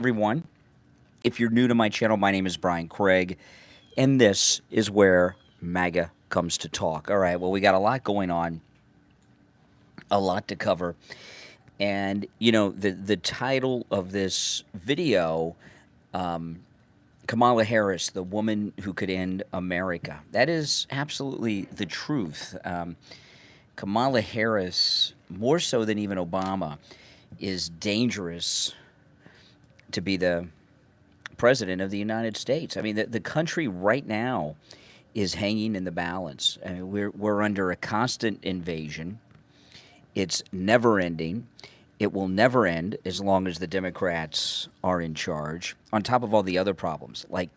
everyone. If you're new to my channel, my name is Brian Craig, and this is where MAGA comes to talk. All right, well, we got a lot going on, a lot to cover. And, the title of this video, Kamala Harris, the woman who could end America. That is absolutely the truth. Kamala Harris, more so than even Obama, is dangerous to be the president of the United States. I mean, the country right now is hanging in the balance. I mean, we're under a constant invasion. It's never ending. It will never end as long as the Democrats are in charge, on top of all the other problems, like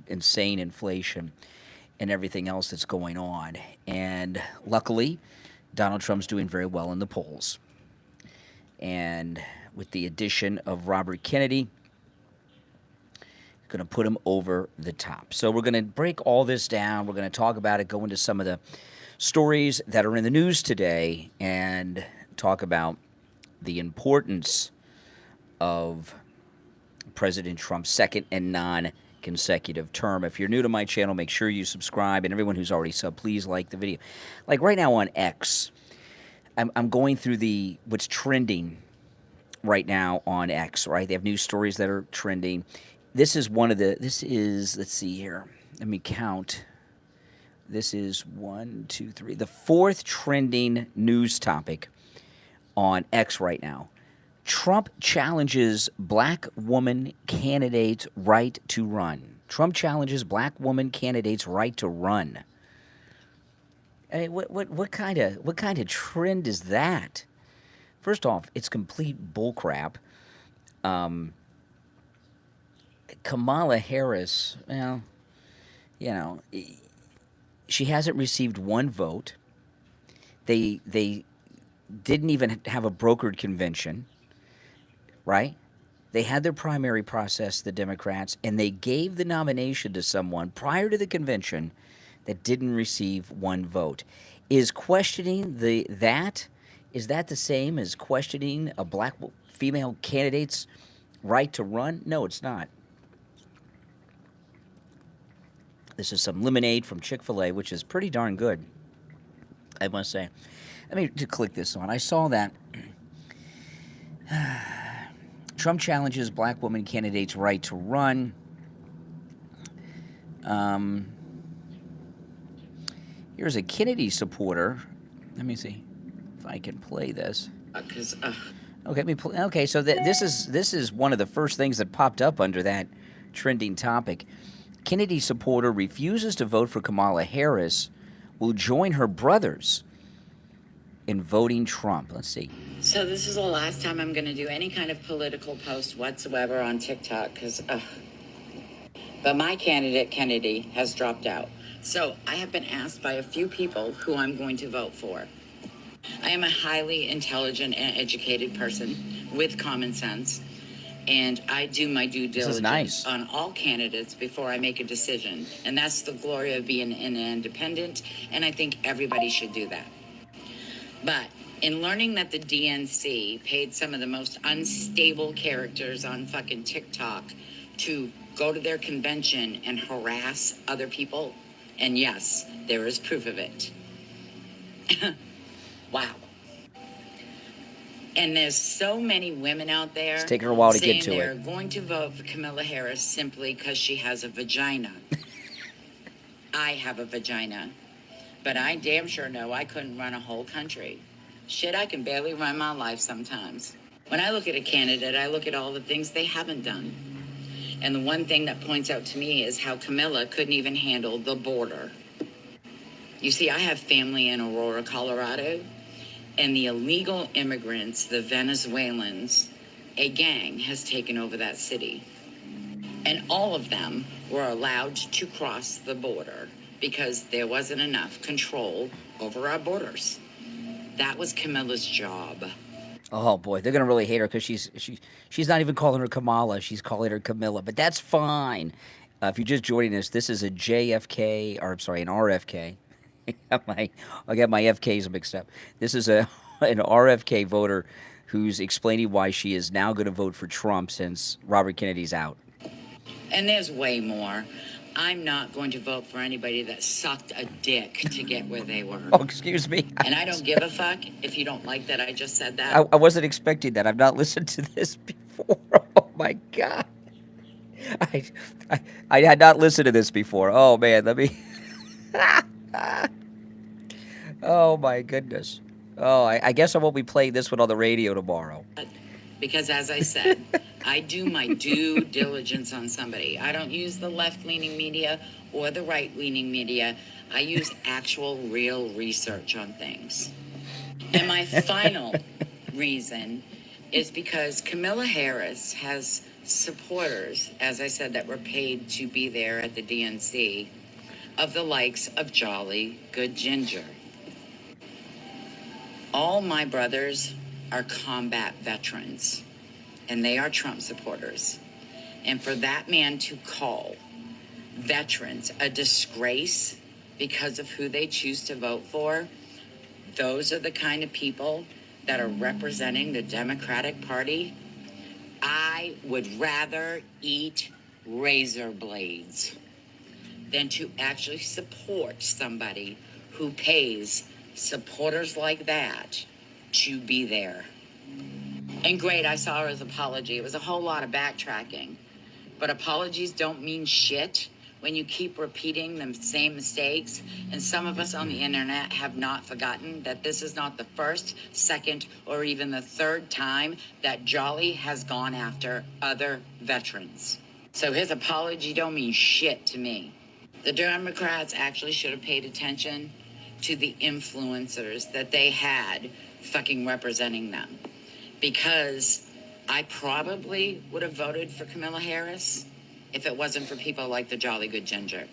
insane inflation and everything else that's going on. And luckily, Donald Trump's doing very well in the polls. And with the addition of Robert Kennedy, going to put him over the top. So we're going to break all this down. We're going to talk about it, go into some of the stories that are in the news today, and talk about the importance of President Trump's second and non-consecutive term. If you're new to my channel, make sure you subscribe. And everyone who's already subbed, please like the video. Like right now on X, I'm going through what's trending right now on X, right? They have news stories that are trending. This is let's see here. Let me count. This is 1, 2, 3. The fourth trending news topic on X right now. Trump challenges black woman candidate's right to run. Trump challenges black woman candidate's right to run. I mean, what kind of trend is that? First off, it's complete bullcrap. Kamala Harris, well, she hasn't received one vote. They didn't even have a brokered convention, right? They had their primary process, the Democrats, and they gave the nomination to someone prior to the convention that didn't receive one vote. Is questioning that the same as questioning a black female candidate's right to run? No, it's not. This is some lemonade from Chick-fil-A, which is pretty darn good, I must say. Let me just click this on. I saw that Trump challenges black woman candidate's right to run. Here's a Kennedy supporter. Let me see if I can play this. Okay, so this is one of the first things that popped up under that trending topic. Kennedy supporter refuses to vote for Kamala Harris, will join her brothers in voting Trump. Let's see. So this is the last time I'm going to do any kind of political post whatsoever on TikTok but my candidate, Kennedy, has dropped out. So I have been asked by a few people who I'm going to vote for. I am a highly intelligent and educated person with common sense. And I do my due diligence on all candidates before I make a decision. And that's the glory of being an independent, and I think everybody should do that. But in learning that the DNC paid some of the most unstable characters on fucking TikTok to go to their convention and harass other people, and yes, there is proof of it. Wow. And there's so many women out there it's taking her a while to get to they're going to vote for Kamala Harris simply because she has a vagina. I have a vagina. But I damn sure know I couldn't run a whole country. Shit, I can barely run my life sometimes. When I look at a candidate, I look at all the things they haven't done. And the one thing that points out to me is how Kamala couldn't even handle the border. You see, I have family in Aurora, Colorado. And the illegal immigrants, the Venezuelans, a gang has taken over that city. And all of them were allowed to cross the border because there wasn't enough control over our borders. That was Camilla's job. Oh boy, they're gonna really hate her because she's not even calling her Kamala; she's calling her Camilla. But that's fine. If you're just joining us, this is a JFK, or I'm sorry, an RFK. I got my FKs mixed up. This is an RFK voter who's explaining why she is now going to vote for Trump since Robert Kennedy's out. And there's way more. I'm not going to vote for anybody that sucked a dick to get where they were. Oh, excuse me. And I don't give a fuck if you don't like that I just said that. I wasn't expecting that. I've not listened to this before. Oh, my God. I had not listened to this before. Oh, man, let me... Oh, my goodness. Oh, I guess I won't be playing this one on the radio tomorrow. Because as I said, I do my due diligence on somebody. I don't use the left-leaning media or the right-leaning media. I use actual real research on things. And my final reason is because Kamala Harris has supporters, as I said, that were paid to be there at the DNC, of the likes of Jolly Good Ginger. All my brothers are combat veterans, and they are Trump supporters. And for that man to call veterans a disgrace because of who they choose to vote for, those are the kind of people that are representing the Democratic Party. I would rather eat razor blades than to actually support somebody who pays supporters like that to be there. And great, I saw his apology. It was a whole lot of backtracking. But apologies don't mean shit when you keep repeating the same mistakes. And some of us on the internet have not forgotten that this is not the first, second, or even the third time that Jolly has gone after other veterans. So his apology don't mean shit to me. The Democrats actually should have paid attention to the influencers that they had fucking representing them. Because I probably would have voted for Kamala Harris if it wasn't for people like the Jolly Good Ginger.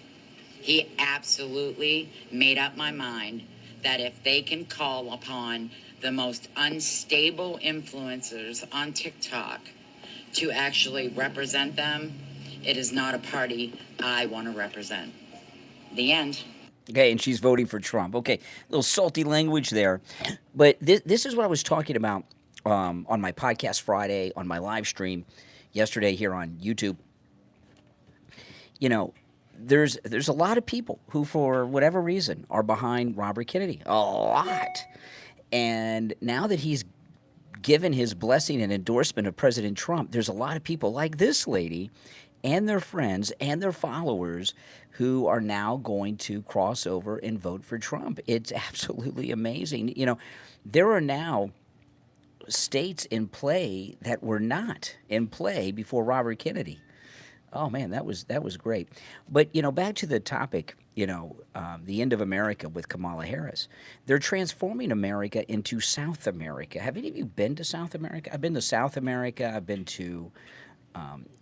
He absolutely made up my mind that if they can call upon the most unstable influencers on TikTok to actually represent them, it is not a party I want to represent. The end. Okay, and she's voting for Trump. Okay, a little salty language there. But this is what I was talking about on my podcast Friday, on my live stream yesterday here on YouTube. You know, there's a lot of people who, for whatever reason, are behind Robert Kennedy. A lot. And now that he's given his blessing and endorsement of President Trump, there's a lot of people like this lady and their friends and their followers who are now going to cross over and vote for Trump. It's absolutely amazing. You know, there are now states in play that were not in play before Robert Kennedy. Oh, man, that was great. But, you know, back to the topic, you know, the end of America with Kamala Harris. They're transforming America into South America. Have any of you been to South America? I've been to South America. I've been to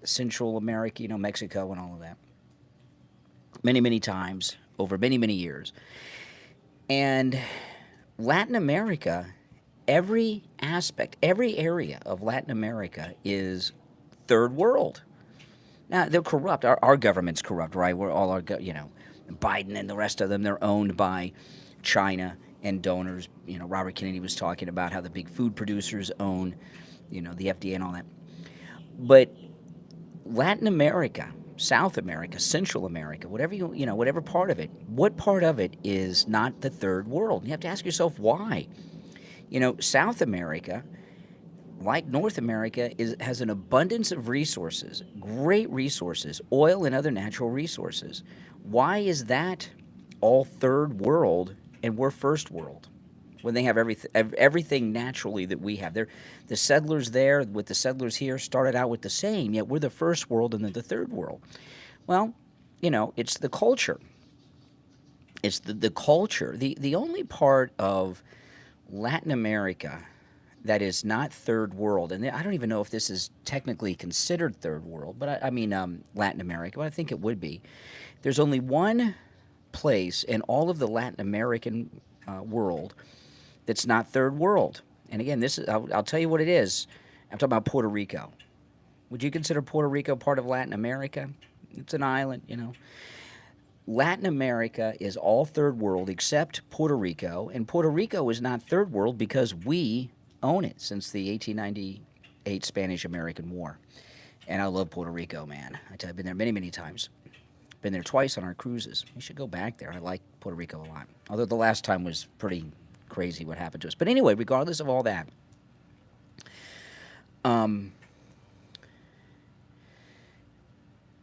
Central America, you know, Mexico and all of that. Many, many times over many, many years. And Latin America, every aspect, every area of Latin America is third world. Now, they're corrupt. Our government's corrupt, right? We're all you know, Biden and the rest of them, they're owned by China and donors. You know, Robert Kennedy was talking about how the big food producers own, you know, the FDA and all that. But Latin America, South America, Central America, whatever you know, whatever part of it, what part of it is not the third world? You have to ask yourself why. You know, South America, like North America, has an abundance of resources, great resources, oil and other natural resources. Why is that all third world and we're first world when they have everything naturally that we have? The settlers there with the settlers here started out with the same, yet we're the first world and then the third world. Well, you know, it's the culture. It's the culture. The only part of Latin America that is not third world, and I don't even know if this is technically considered third world, but I mean Latin America, but I think it would be. There's only one place in all of the Latin American world that's not third world. And again, this is I'll tell you what it is. I'm talking about Puerto Rico. Would you consider Puerto Rico part of Latin America? It's an island, you know. Latin America is all third world except Puerto Rico, and Puerto Rico is not third world because we own it since the 1898 Spanish-American War. And I love Puerto Rico, man. I tell you, I've been there many, many times. Been there twice on our cruises. You should go back there. I like Puerto Rico a lot. Although the last time was pretty crazy what happened to us. But anyway, regardless of all that,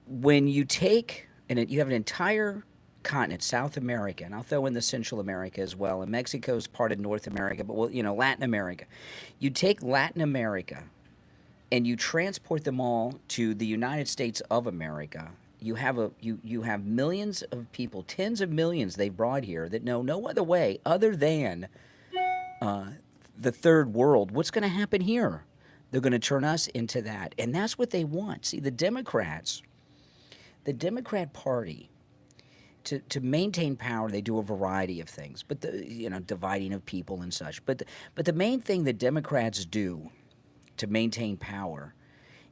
when you take, and you have an entire continent, South America, and I'll throw in the Central America as well, and Mexico's part of North America, but, well, Latin America. You take Latin America and you transport them all to the United States of America. You have you have millions of people, tens of millions they've brought here that know no other way other than the third world. What's going to happen here? They're going to turn us into that, and that's what they want. See, the Democrat Party, to maintain power, they do a variety of things, but dividing of people and such. But the main thing that Democrats do to maintain power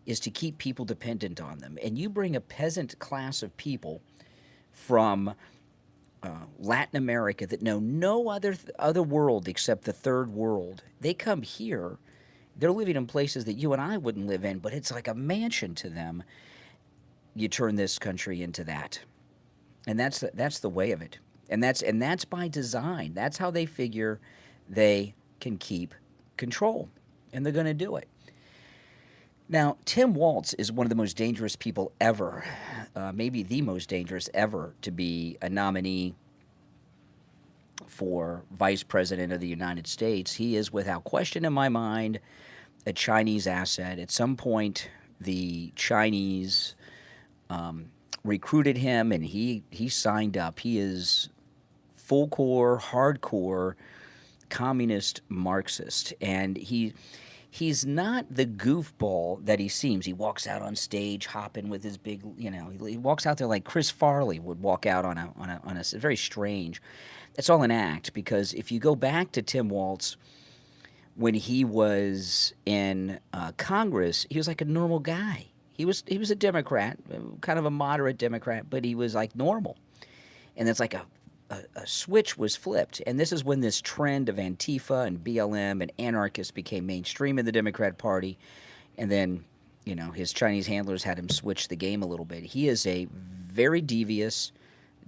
is to keep people dependent on them. And you bring a peasant class of people from Latin America that know no other world except the third world. They come here. They're living in places that you and I wouldn't live in, but it's like a mansion to them. You turn this country into that. And that's the way of it. And that's by design. That's how they figure they can keep control. And they're going to do it. Now, Tim Walz is one of the most dangerous people ever, maybe the most dangerous ever, to be a nominee for Vice President of the United States. He is, without question in my mind, a Chinese asset. At some point, the Chinese recruited him, and he signed up. He is full-core, hardcore communist Marxist, and he's not the goofball that he seems. He walks out on stage hopping with his big, he walks out there like Chris Farley would walk out on a very strange. It's all an act, because if you go back to Tim Walz when he was in Congress, he was like a normal guy. He was a Democrat, kind of a moderate Democrat, but he was like normal. And it's like a switch was flipped. And this is when this trend of Antifa and BLM and anarchists became mainstream in the Democrat Party. And then, his Chinese handlers had him switch the game a little bit. He is a very devious,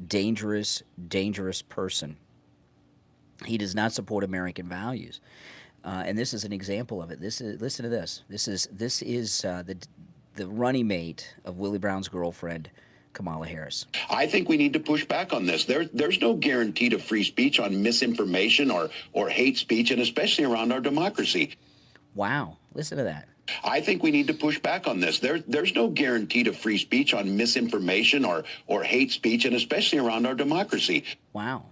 dangerous person. He does not support American values. And this is an example of it. Listen to this. This is the running mate of Willie Brown's girlfriend, Kamala Harris. I think we need to push back on this. There's no guarantee to free speech on misinformation or hate speech, and especially around our democracy. Wow. Listen to that. I think we need to push back on this. There's no guarantee to free speech on misinformation or hate speech, and especially around our democracy. Wow.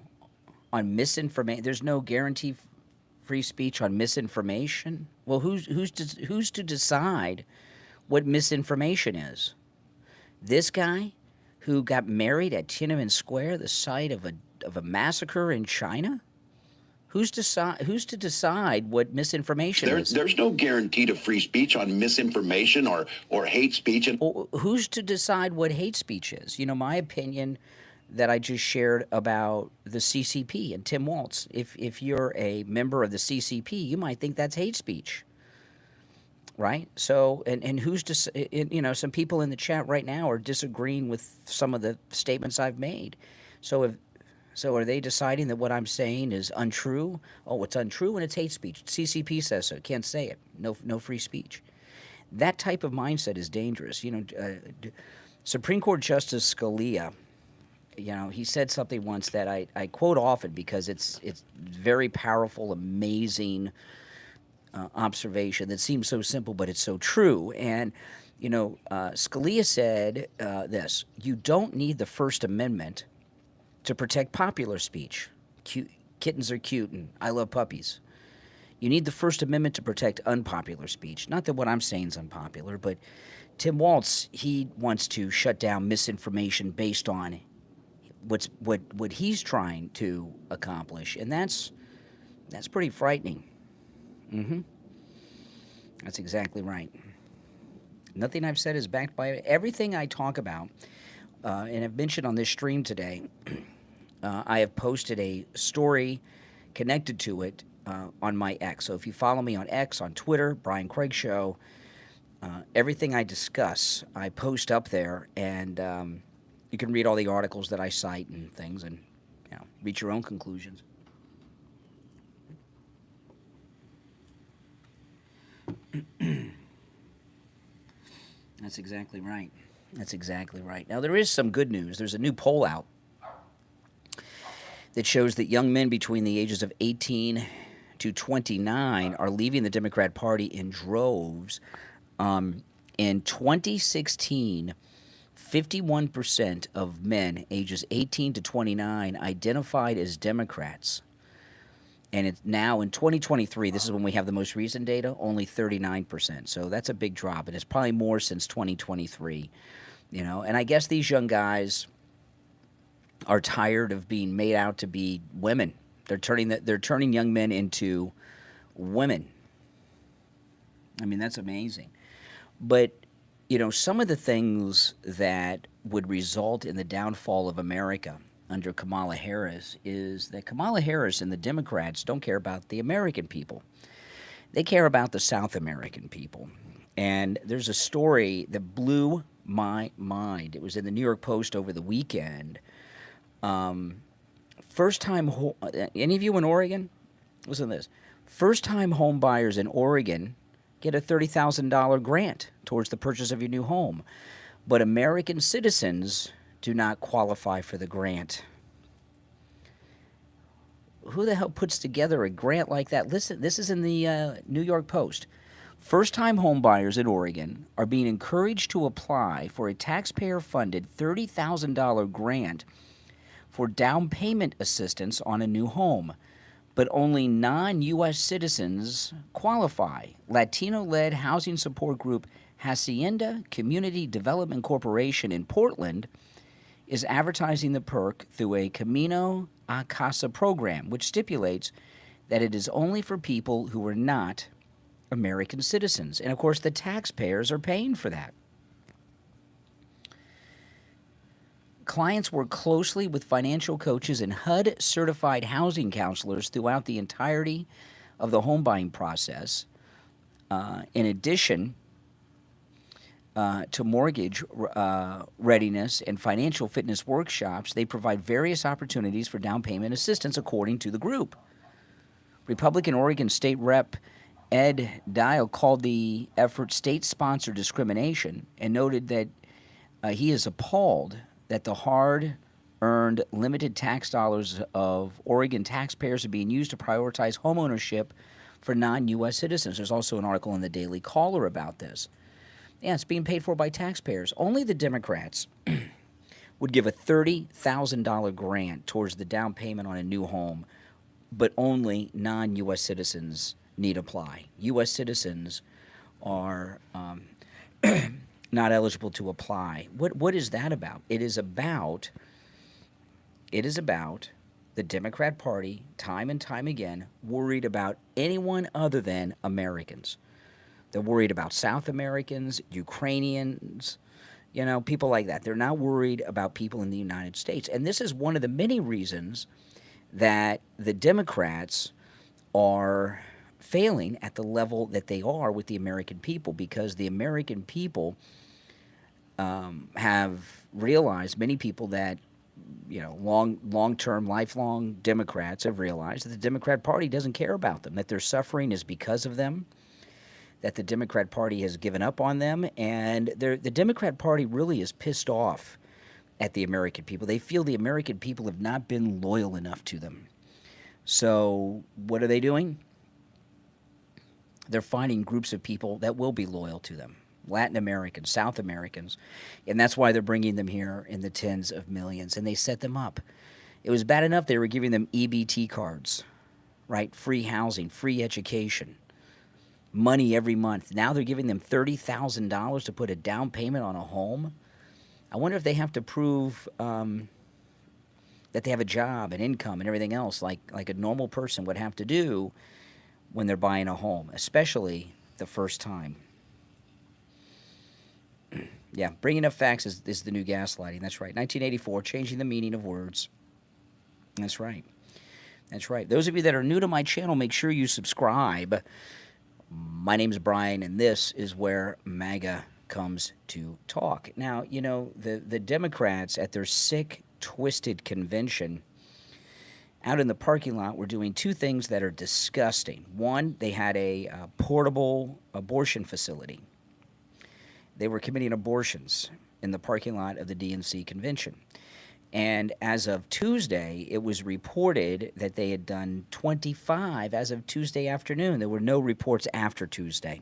On misinformation, there's no guarantee free speech on misinformation? Well, who's to decide what misinformation is? This guy who got married at Tiananmen Square, the site of a massacre in China? Who's to decide what misinformation is? There's no guarantee to free speech on misinformation or hate speech. And who's to decide what hate speech is? My opinion that I just shared about the CCP and Tim Walz. If you're a member of the CCP, you might think that's hate speech. Right? So, and who's some people in the chat right now are disagreeing with some of the statements I've made. So are they deciding that what I'm saying is untrue? Oh, it's untrue and it's hate speech. CCP says so. Can't say it. No free speech. That type of mindset is dangerous. Supreme Court Justice Scalia, he said something once that I quote often because it's very powerful, amazing observation that seems so simple, but it's so true. And, Scalia said this: you don't need the First Amendment to protect popular speech. Kittens are cute and I love puppies. You need the First Amendment to protect unpopular speech. Not that what I'm saying is unpopular, but Tim Walz, he wants to shut down misinformation based on what he's trying to accomplish, and that's pretty frightening. That's exactly right. Nothing I've said is backed by everything I talk about, and I've mentioned on this stream today. I have posted a story connected to it on my X. So if you follow me on X, on Twitter, Brian Craig Show, everything I discuss, I post up there, and you can read all the articles that I cite and things, and reach your own conclusions. That's exactly right. That's exactly right. Now, there is some good news. There's a new poll out that shows that young men between the ages of 18 to 29 are leaving the Democrat Party in droves. In 2016, 51% of men ages 18 to 29 identified as Democrats. And it's now in 2023, this is when we have the most recent data, only 39%. So that's a big drop, and it's probably more since 2023. And I guess these young guys are tired of being made out to be women. They're turning young men into women. I mean, that's amazing. But some of the things that would result in the downfall of America under Kamala Harris is that Kamala Harris and the Democrats don't care about the American people. They care about the South American people. And there's a story that blew my mind. It was in the New York Post over the weekend. First-time, any of you in Oregon? Listen to this. First-time home buyers in Oregon get a $30,000 grant towards the purchase of your new home. But American citizens do not qualify for the grant. Who the hell puts together a grant like that? Listen, this is in the New York Post. First-time home buyers in Oregon are being encouraged to apply for a taxpayer-funded $30,000 grant for down payment assistance on a new home, but only non-U.S. citizens qualify. Latino-led housing support group Hacienda Community Development Corporation in Portland is advertising the perk through a Camino a Casa program, which stipulates that it is only for people who are not American citizens. And, of course, the taxpayers are paying for that. Clients work closely with financial coaches and HUD-certified housing counselors throughout the entirety of the home buying process. In addition to mortgage readiness and financial fitness workshops, they provide various opportunities for down payment assistance, according to the group. Republican Oregon State Rep Ed Dial called the effort state-sponsored discrimination and noted that he is appalled that the hard-earned limited tax dollars of Oregon taxpayers are being used to prioritize homeownership for non-U.S. citizens. There's also an article in the Daily Caller about this. Yeah, it's being paid for by taxpayers. Only the Democrats would give a $30,000 grant towards the down payment on a new home, but only non-U.S. citizens need apply. U.S. citizens are not eligible to apply. What is that about? It is about the Democrat Party, time and time again, worried about anyone other than Americans. They're worried about South Americans, Ukrainians, people like that. They're not worried about people in the United States. And this is one of the many reasons that the Democrats are failing at the level that they are with the American people, because the American people have realized, many people that, long-term, lifelong Democrats have realized that the Democrat Party doesn't care about them, that their suffering is because of them, that the Democrat Party has given up on them, and the Democrat Party really is pissed off at the American people. They feel the American people have not been loyal enough to them. So what are they doing? They're finding groups of people that will be loyal to them. Latin Americans, South Americans, and that's why they're bringing them here in the tens of millions, and they set them up. It was bad enough they were giving them EBT cards, right? Free housing, free education, money every month. Now they're giving them $30,000 to put a down payment on a home. I wonder if they have to prove that they have a job and income and everything else like a normal person would have to do when they're buying a home, especially the first time. Yeah, bringing up facts is the new gaslighting. That's right. 1984, changing the meaning of words. That's right. That's right. Those of you that are new to my channel, make sure you subscribe. My name is Brian, and this is where MAGA comes to talk. Now, you know, the Democrats at their sick, twisted convention out in the parking lot were doing two things that are disgusting. One, they had a portable abortion facility. They were committing abortions in the parking lot of the DNC convention. And as of Tuesday, it was reported that they had done 25 as of Tuesday afternoon. There were no reports after Tuesday,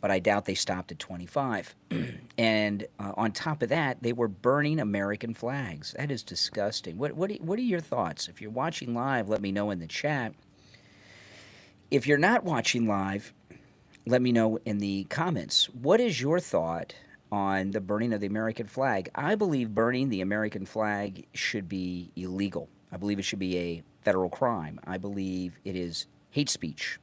but I doubt they stopped at 25. And on top of that, they were burning American flags. That is disgusting. What are your thoughts? If you're watching live, let me know in the chat. If you're not watching live, let me know in the comments. What is your thought on the burning of the American flag? I believe burning the American flag should be illegal. I believe it should be a federal crime. I believe it is hate speech.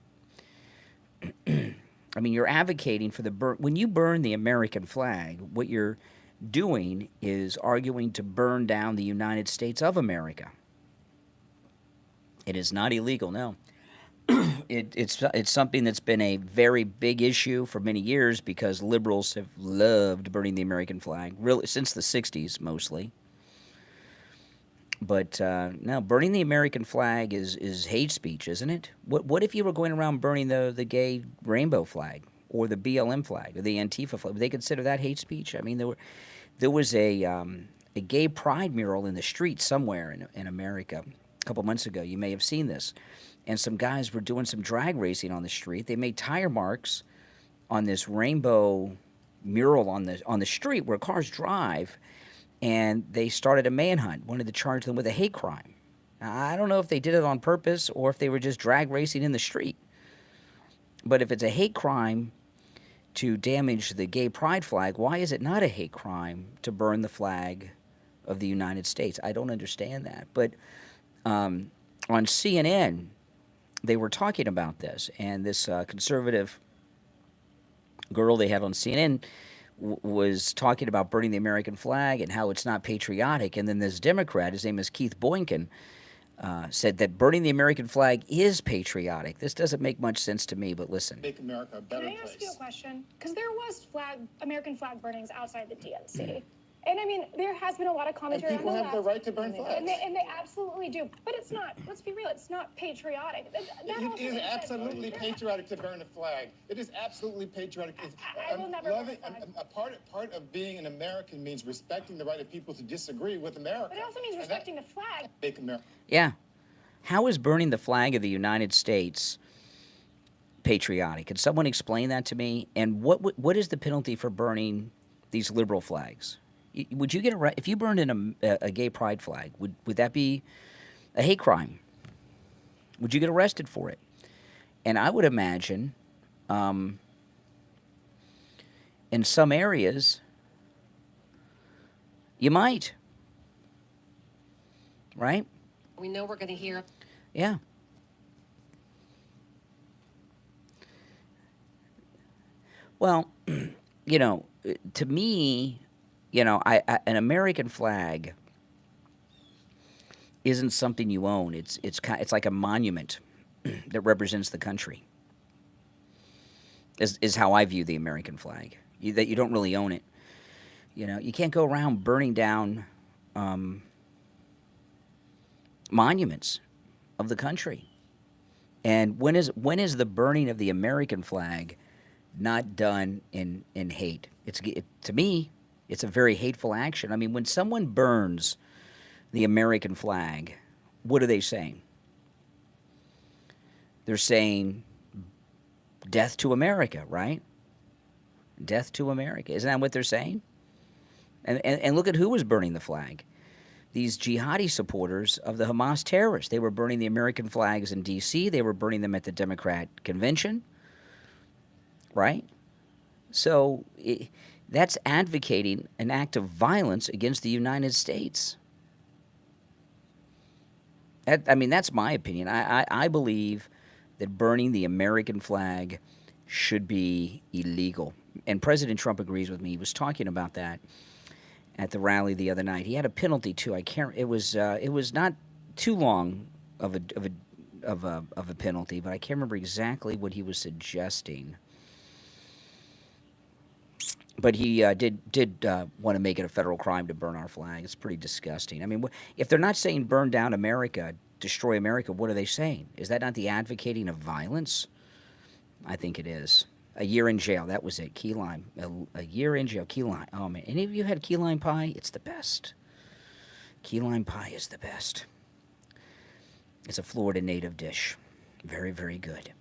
I mean, you're advocating for the when you burn the American flag, what you're doing is arguing to burn down the United States of America. It is not illegal, no. It's something that's been a very big issue for many years because liberals have loved burning the American flag, really since the 60s mostly. But now burning the American flag is hate speech, isn't it? What if you were going around burning the gay rainbow flag or the BLM flag or the Antifa flag? Would they consider that hate speech? I mean, there was a gay pride mural in the street somewhere in America a couple months ago. You may have seen this. And some guys were doing some drag racing on the street. They made tire marks on this rainbow mural on the street where cars drive, and they started a manhunt, wanted to charge them with a hate crime. Now, I don't know if they did it on purpose or if they were just drag racing in the street. But if it's a hate crime to damage the gay pride flag, why is it not a hate crime to burn the flag of the United States? I don't understand that. But on CNN, they were talking about this, and this conservative girl they had on CNN was talking about burning the American flag and how it's not patriotic. And then this Democrat, his name is Keith Boykin, said that burning the American flag is patriotic. This doesn't make much sense to me, but listen. Make America a better place. Can I ask you a question? Because there was American flag burnings outside the DNC. And I mean, there has been a lot of commentary on the left. And people have the right to burn flags. And they absolutely do. But it's not, let's be real, it's not patriotic. It is absolutely patriotic to burn a flag. It is absolutely patriotic. I will never burn a flag. Part of being an American means respecting the right of people to disagree with America. But it also means respecting the flag. Make America. Yeah. How is burning the flag of the United States patriotic? Can someone explain that to me? And what is the penalty for burning these liberal flags? Would you get if you burned in a gay pride flag? Would that be a hate crime? Would you get arrested for it? And I would imagine, in some areas, you might. Right? We know we're going to hear. Yeah. Well, you know, to me, you know, an American flag isn't something you own. It's like a monument that represents the country. Is how I view the American flag. That you don't really own it. You know, you can't go around burning down monuments of the country. And when is the burning of the American flag not done in hate? To me, it's a very hateful action. I mean, when someone burns the American flag, what are they saying? They're saying death to America, right? Death to America. Isn't that what they're saying? And look at who was burning the flag. These jihadi supporters of the Hamas terrorists. They were burning the American flags in D.C. They were burning them at the Democrat convention, right? So that's advocating an act of violence against the United States. I mean, that's my opinion. I believe that burning the American flag should be illegal. And President Trump agrees with me. He was talking about that at the rally the other night. He had a penalty too. It was not too long of a penalty, but I can't remember exactly what he was suggesting. But he did want to make it a federal crime to burn our flag. It's pretty disgusting. I mean, if they're not saying burn down America, destroy America, what are they saying? Is that not the advocating of violence? I think it is. A year in jail. That was it. Key lime. A year in jail. Key lime. Oh, man. Any of you had key lime pie? It's the best. Key lime pie is the best. It's a Florida native dish. Very, very good.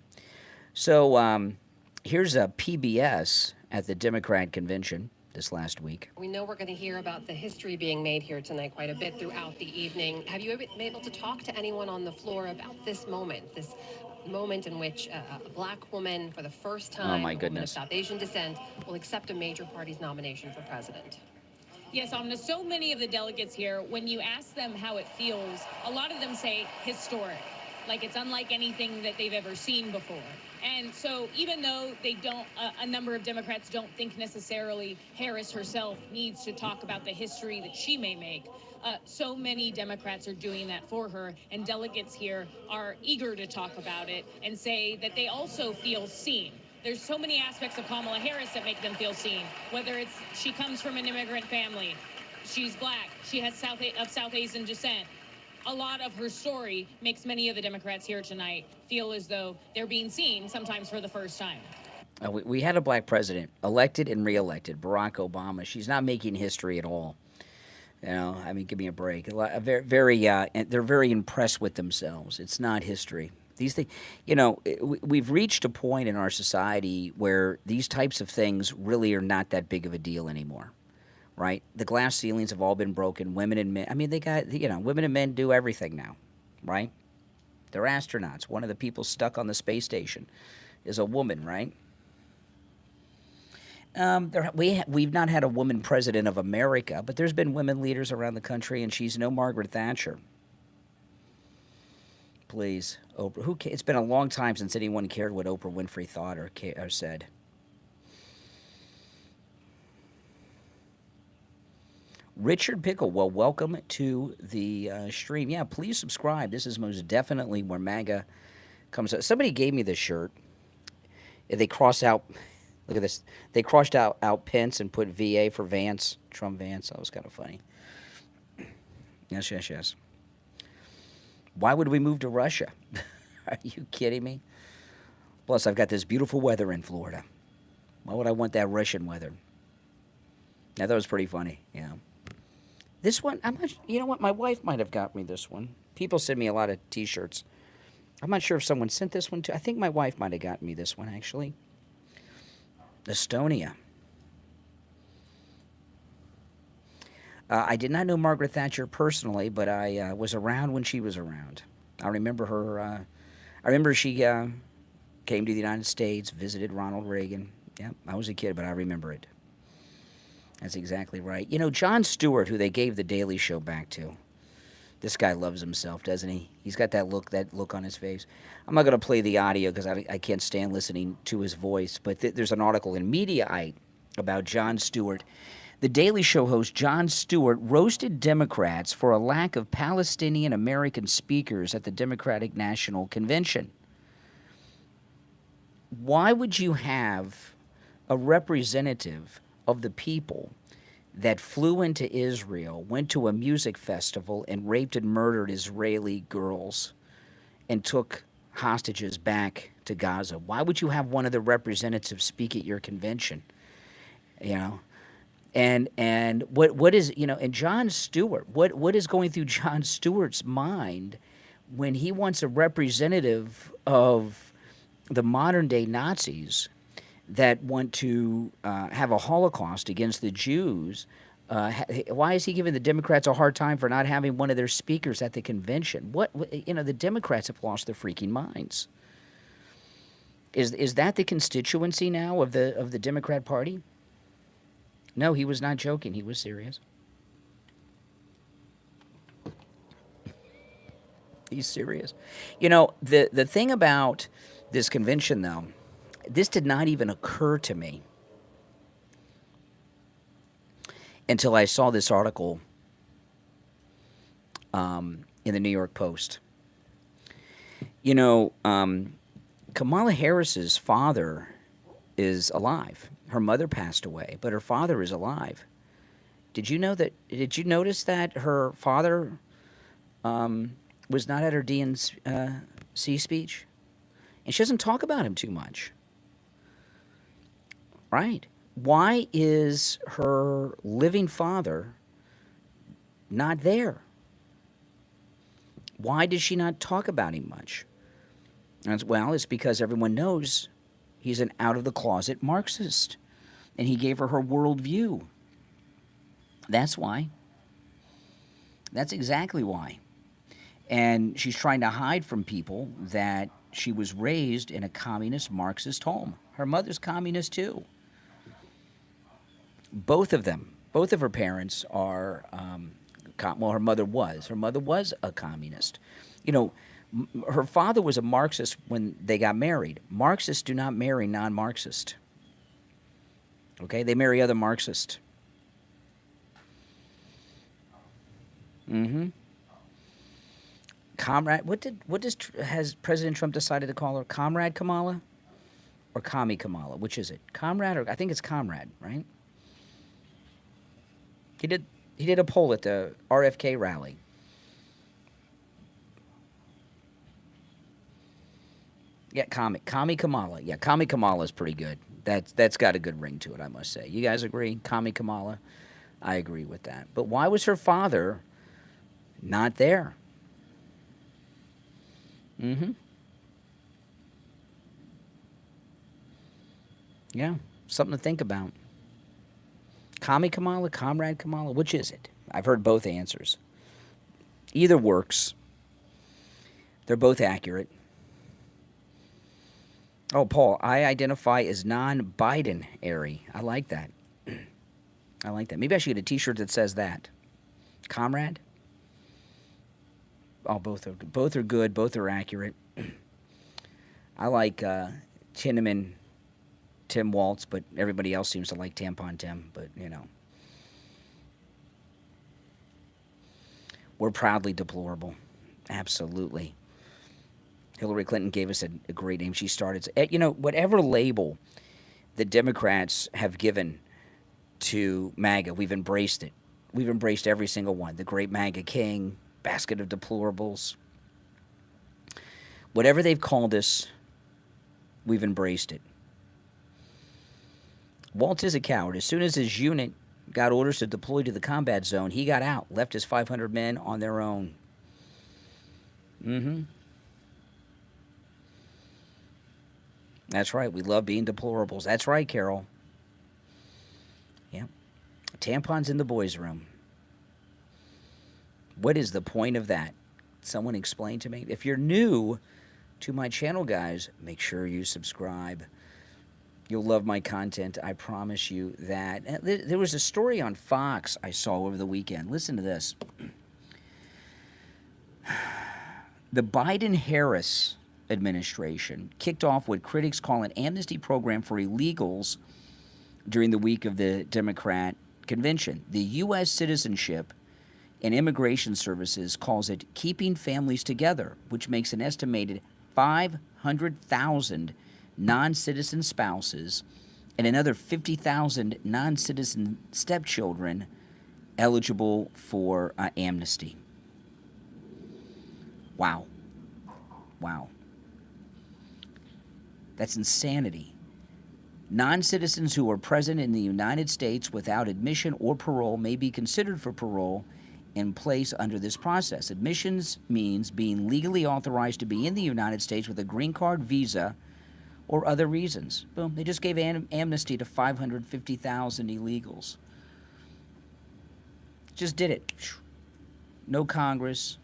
So here's a PBS at the Democrat convention this last week. We know we're going to hear about the history being made here tonight quite a bit throughout the evening. Have you been able to talk to anyone on the floor about this moment in which a black woman, for the first time, Oh, my a woman of goodness. South Asian descent, will accept a major party's nomination for president? Yes, so many of the delegates here, when you ask them how it feels, a lot of them say historic, like it's unlike anything that they've ever seen before. And so even though they don't, a number of Democrats don't think necessarily Harris herself needs to talk about the history that she may make, so many Democrats are doing that for her, and delegates here are eager to talk about it and say that they also feel seen. There's so many aspects of Kamala Harris that make them feel seen, whether it's she comes from an immigrant family, she's black, she has South Asian descent. A lot of her story makes many of the Democrats here tonight feel as though they're being seen, sometimes for the first time. We had a black president, elected and reelected, Barack Obama. She's not making history at all. You know, I mean, give me a break. They're very impressed with themselves. It's not history. These things, you know, we've reached a point in our society where these types of things really are not that big of a deal anymore, right? The glass ceilings have all been broken. Women and men, I mean, women and men do everything now, right? They're astronauts. One of the people stuck on the space station is a woman, right? We've not had a woman president of America, but there's been women leaders around the country, and she's no Margaret Thatcher. Please, Oprah. It's been a long time since anyone cared what Oprah Winfrey thought or said. Richard Pickle, well, welcome to the stream. Yeah, please subscribe. This is most definitely where MAGA comes out. Somebody gave me this shirt. They cross out, look at this. They crossed out Pence and put VA for Vance, Trump Vance. That was kind of funny. Yes. Why would we move to Russia? Are you kidding me? Plus, I've got this beautiful weather in Florida. Why would I want that Russian weather? Now, that was pretty funny, yeah. This one, I'm not, you know what? My wife might have got me this one. People send me a lot of T-shirts. I'm not sure if someone sent this one to. I think my wife might have gotten me this one, actually. Estonia. I did not know Margaret Thatcher personally, but I was around when she was around. I remember her. I remember she came to the United States, visited Ronald Reagan. Yeah, I was a kid, but I remember it. That's exactly right. You know, Jon Stewart, who they gave The Daily Show back to, this guy loves himself, doesn't he? He's got that look on his face. I'm not going to play the audio because I can't stand listening to his voice, but there's an article in Mediaite about Jon Stewart. The Daily Show host Jon Stewart roasted Democrats for a lack of Palestinian-American speakers at the Democratic National Convention. Why would you have a representative of the people that flew into Israel, went to a music festival, and raped and murdered Israeli girls and took hostages back to Gaza? Why would you have one of the representatives speak at your convention? You know? And what is, you know, and Jon Stewart, what is going through Jon Stewart's mind when he wants a representative of the modern day Nazis that want to have a Holocaust against the Jews? Why is he giving the Democrats a hard time for not having one of their speakers at the convention? What you know, the Democrats have lost their freaking minds. Is that the constituency now of the Democrat Party? No, he was not joking. He was serious. He's serious. You know, the thing about this convention, though, this did not even occur to me until I saw this article in the New York Post. You know, Kamala Harris's father is alive. Her mother passed away, but her father is alive. Did you know that? Did you notice that her father was not at her DNC speech? And she doesn't talk about him too much. Right. Why is her living father not there? Why does she not talk about him much? Well, it's because everyone knows he's an out-of-the-closet Marxist, and he gave her worldview. That's why. That's exactly why. And she's trying to hide from people that she was raised in a communist Marxist home. Her mother's communist, too. Both of them, both of her parents are, well, her mother was. Her mother was a communist. You know, her father was a Marxist when they got married. Marxists do not marry non-Marxist. Okay? They marry other Marxists. Mm-hmm. Comrade, has President Trump decided to call her? Comrade Kamala? Or Commie Kamala? Which is it? Comrade, or I think it's Comrade, right? He did a poll at the RFK rally. Yeah, Commie Kamala. Yeah, Commie Kamala is pretty good. That's got a good ring to it, I must say. You guys agree? Commie Kamala? I agree with that. But why was her father not there? Mm-hmm. Yeah, something to think about. Commie Kamala, Comrade Kamala, which is it? I've heard both answers. Either works. They're both accurate. Oh, Paul, I identify as non-Biden-ary. I like that. I like that. Maybe I should get a T-shirt that says that. Comrade? Oh, both are good. Both are accurate. I like Tinneman Tim Waltz, but everybody else seems to like Tampon Tim, but, you know. We're proudly deplorable. Absolutely. Hillary Clinton gave us a great name. She started, you know, whatever label the Democrats have given to MAGA, we've embraced it. We've embraced every single one. The Great MAGA King, Basket of Deplorables. Whatever they've called us, we've embraced it. Waltz is a coward. As soon as his unit got orders to deploy to the combat zone, he got out, left his 500 men on their own. Mm-hmm. That's right. We love being deplorables. That's right, Carol. Yeah. Tampons in the boys' room. What is the point of that? Someone explain to me. If you're new to my channel, guys, make sure you subscribe. You'll love my content. I promise you that. There was a story on Fox I saw over the weekend. Listen to this. The Biden-Harris administration kicked off what critics call an amnesty program for illegals during the week of the Democrat convention. The U.S. Citizenship and Immigration Services calls it Keeping Families Together, which makes an estimated 500,000 non-citizen spouses and another 50,000 non-citizen stepchildren eligible for amnesty. Wow. Wow. That's insanity. Non-citizens who are present in the United States without admission or parole may be considered for parole in place under this process. Admissions means being legally authorized to be in the United States with a green card, visa, or other reasons. Boom. They just gave amnesty to 550,000 illegals. Just did it. No Congress.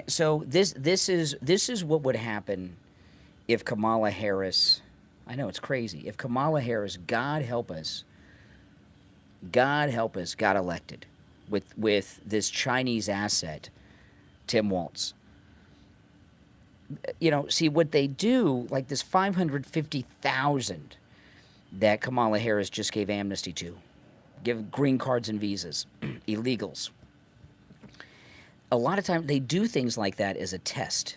So this is what would happen if Kamala Harris, I know it's crazy, if Kamala Harris, God help us, got elected with this Chinese asset, Tim Waltz. You know, see what they do, like this 550,000 that Kamala Harris just gave amnesty to, give green cards and visas, illegals. a lot of times they do things like that as a test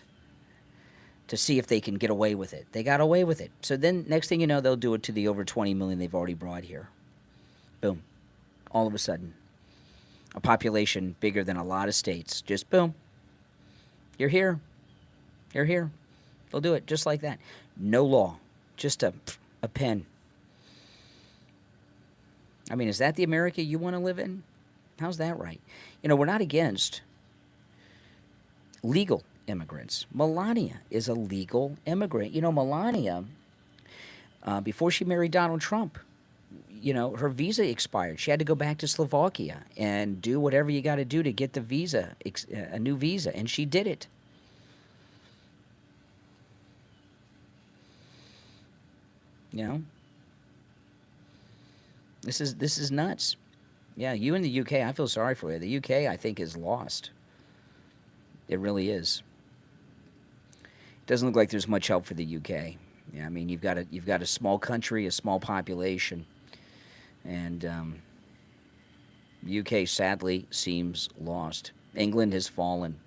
to see if they can get away with it. They got away with it. So then next thing you know, they'll do it to the over 20 million they've already brought here. Boom. All of a sudden. A population bigger than a lot of states. Just boom. You're here. You're here. They'll do it just like that. No law. Just a pen. I mean, is that the America you want to live in? How's that right? You know, we're not against legal immigrants. Melania is a legal immigrant. You know, Melania, before she married Donald Trump, you know, her visa expired. She had to go back to Slovakia and do whatever you got to do to get the visa, a new visa, and she did it. You know, this is nuts. Yeah, you in the UK, I feel sorry for you. The UK, I think, is lost. It really is. It doesn't look like there's much help for the UK. Yeah, I mean, you've got a small country, a small population, and the UK sadly seems lost. England has fallen.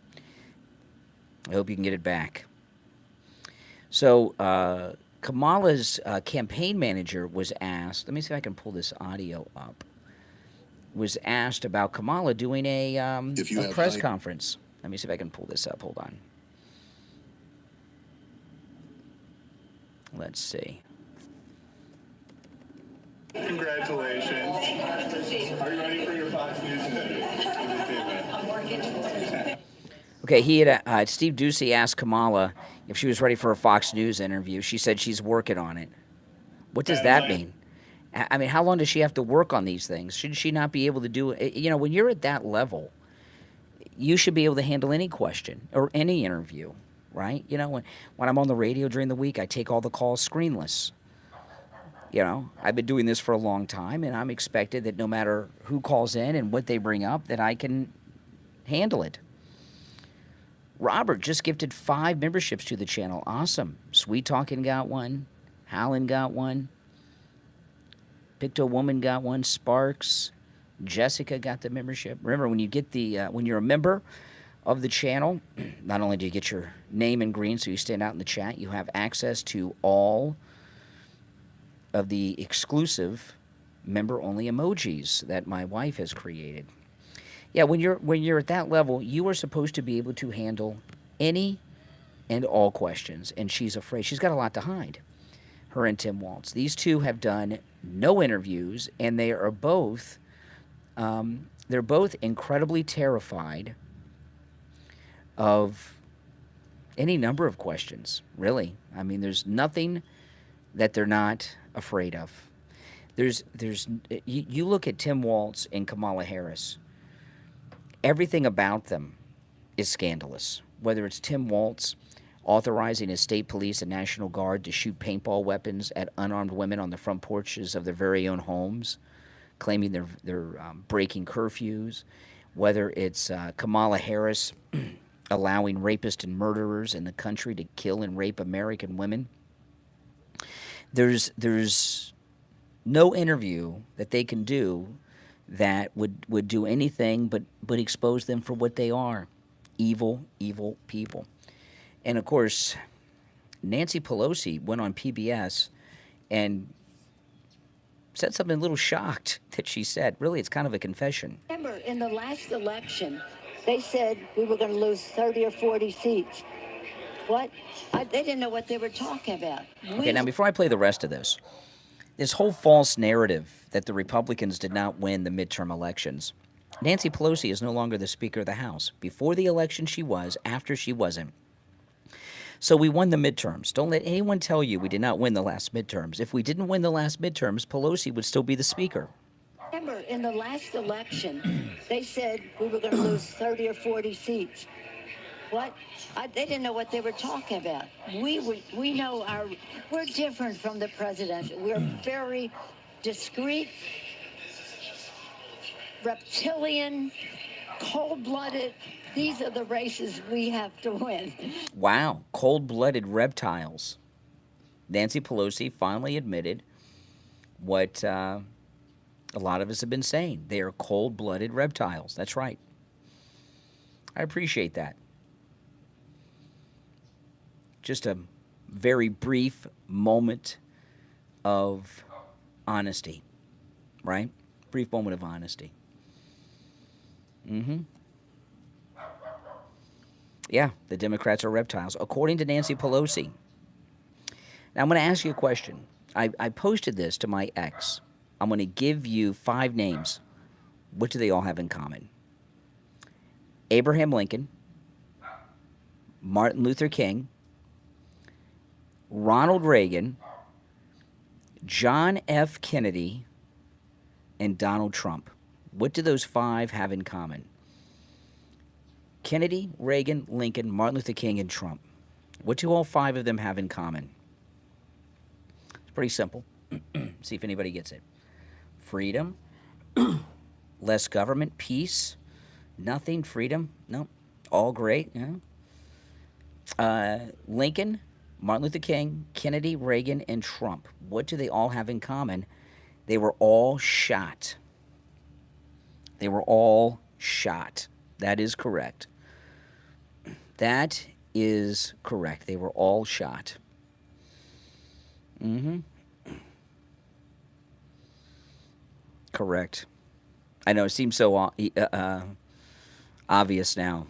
I hope you can get it back. So Kamala's campaign manager was asked. Let me see if I can pull this audio up. Was asked about Kamala doing a press conference. Let me see if I can pull this up. Hold on. Let's see. Congratulations. Are you ready for your Fox News interview? I'm working. Okay, he had Steve Ducey asked Kamala if she was ready for a Fox News interview. She said she's working on it. What does that mean? I mean, how long does she have to work on these things? Should she not be able to do it? You know, when you're at that level, you should be able to handle any question or any interview, right? You know, when I'm on the radio during the week, I take all the calls screenless. You know, I've been doing this for a long time, and I'm expected that no matter who calls in and what they bring up, that I can handle it. Robert just gifted 5 memberships to the channel. Awesome. Sweet Talking got one. Howlin got one. Picto Woman got one. Sparks. Jessica got the membership. Remember, when you get when you're a member of the channel, not only do you get your name in green so you stand out in the chat, you have access to all of the exclusive member-only emojis that my wife has created. Yeah, when you're at that level, you are supposed to be able to handle any and all questions, and she's afraid. She's got a lot to hide. Her and Tim Waltz. These two have done no interviews, and they are both they're both incredibly terrified of any number of questions. Really, I mean, there's nothing that they're not afraid of. You look at Tim Waltz and Kamala Harris. Everything about them is scandalous. Whether it's Tim Waltz authorizing his state police and National Guard to shoot paintball weapons at unarmed women on the front porches of their very own homes, claiming they're breaking curfews, whether it's Kamala Harris allowing rapists and murderers in the country to kill and rape American women. There's no interview that they can do that would do anything but expose them for what they are, evil people. And of course, Nancy Pelosi went on PBS and said something a little shocked that she said. Really, it's kind of a confession. Remember, in the last election, they said we were going to lose 30 or 40 seats. What? They didn't know what they were talking about. Okay, now before I play the rest of this whole false narrative that the Republicans did not win the midterm elections, Nancy Pelosi is no longer the Speaker of the House. Before the election she was, after she wasn't. So we won the midterms. Don't let anyone tell you we did not win the last midterms. If we didn't win the last midterms, Pelosi would still be the Speaker. Remember, in the last election, they said we were going to lose 30 or 40 seats. What? They didn't know what they were talking about. We know we're different from the president. We're very discreet, reptilian, cold-blooded. These are the races we have to win. Wow, cold-blooded reptiles. Nancy Pelosi finally admitted what a lot of us have been saying. They are cold-blooded reptiles. That's right. I appreciate that. Just a very brief moment of honesty, right? Brief moment of honesty. Yeah, the Democrats are reptiles, according to Nancy Pelosi. Now, I'm going to ask you a question. I posted this to my ex. I'm going to give you 5 names. What do they all have in common? Abraham Lincoln, Martin Luther King, Ronald Reagan, John F. Kennedy, and Donald Trump. What do those 5 have in common? Kennedy, Reagan, Lincoln, Martin Luther King, and Trump. What do all 5 of them have in common? It's pretty simple. See if anybody gets it. Freedom, less government, peace, nothing, freedom, no, all great. Yeah. Lincoln, Martin Luther King, Kennedy, Reagan, and Trump. What do they all have in common? They were all shot. They were all shot. That is correct. That is correct. They were all shot. Correct. I know, it seems so obvious now.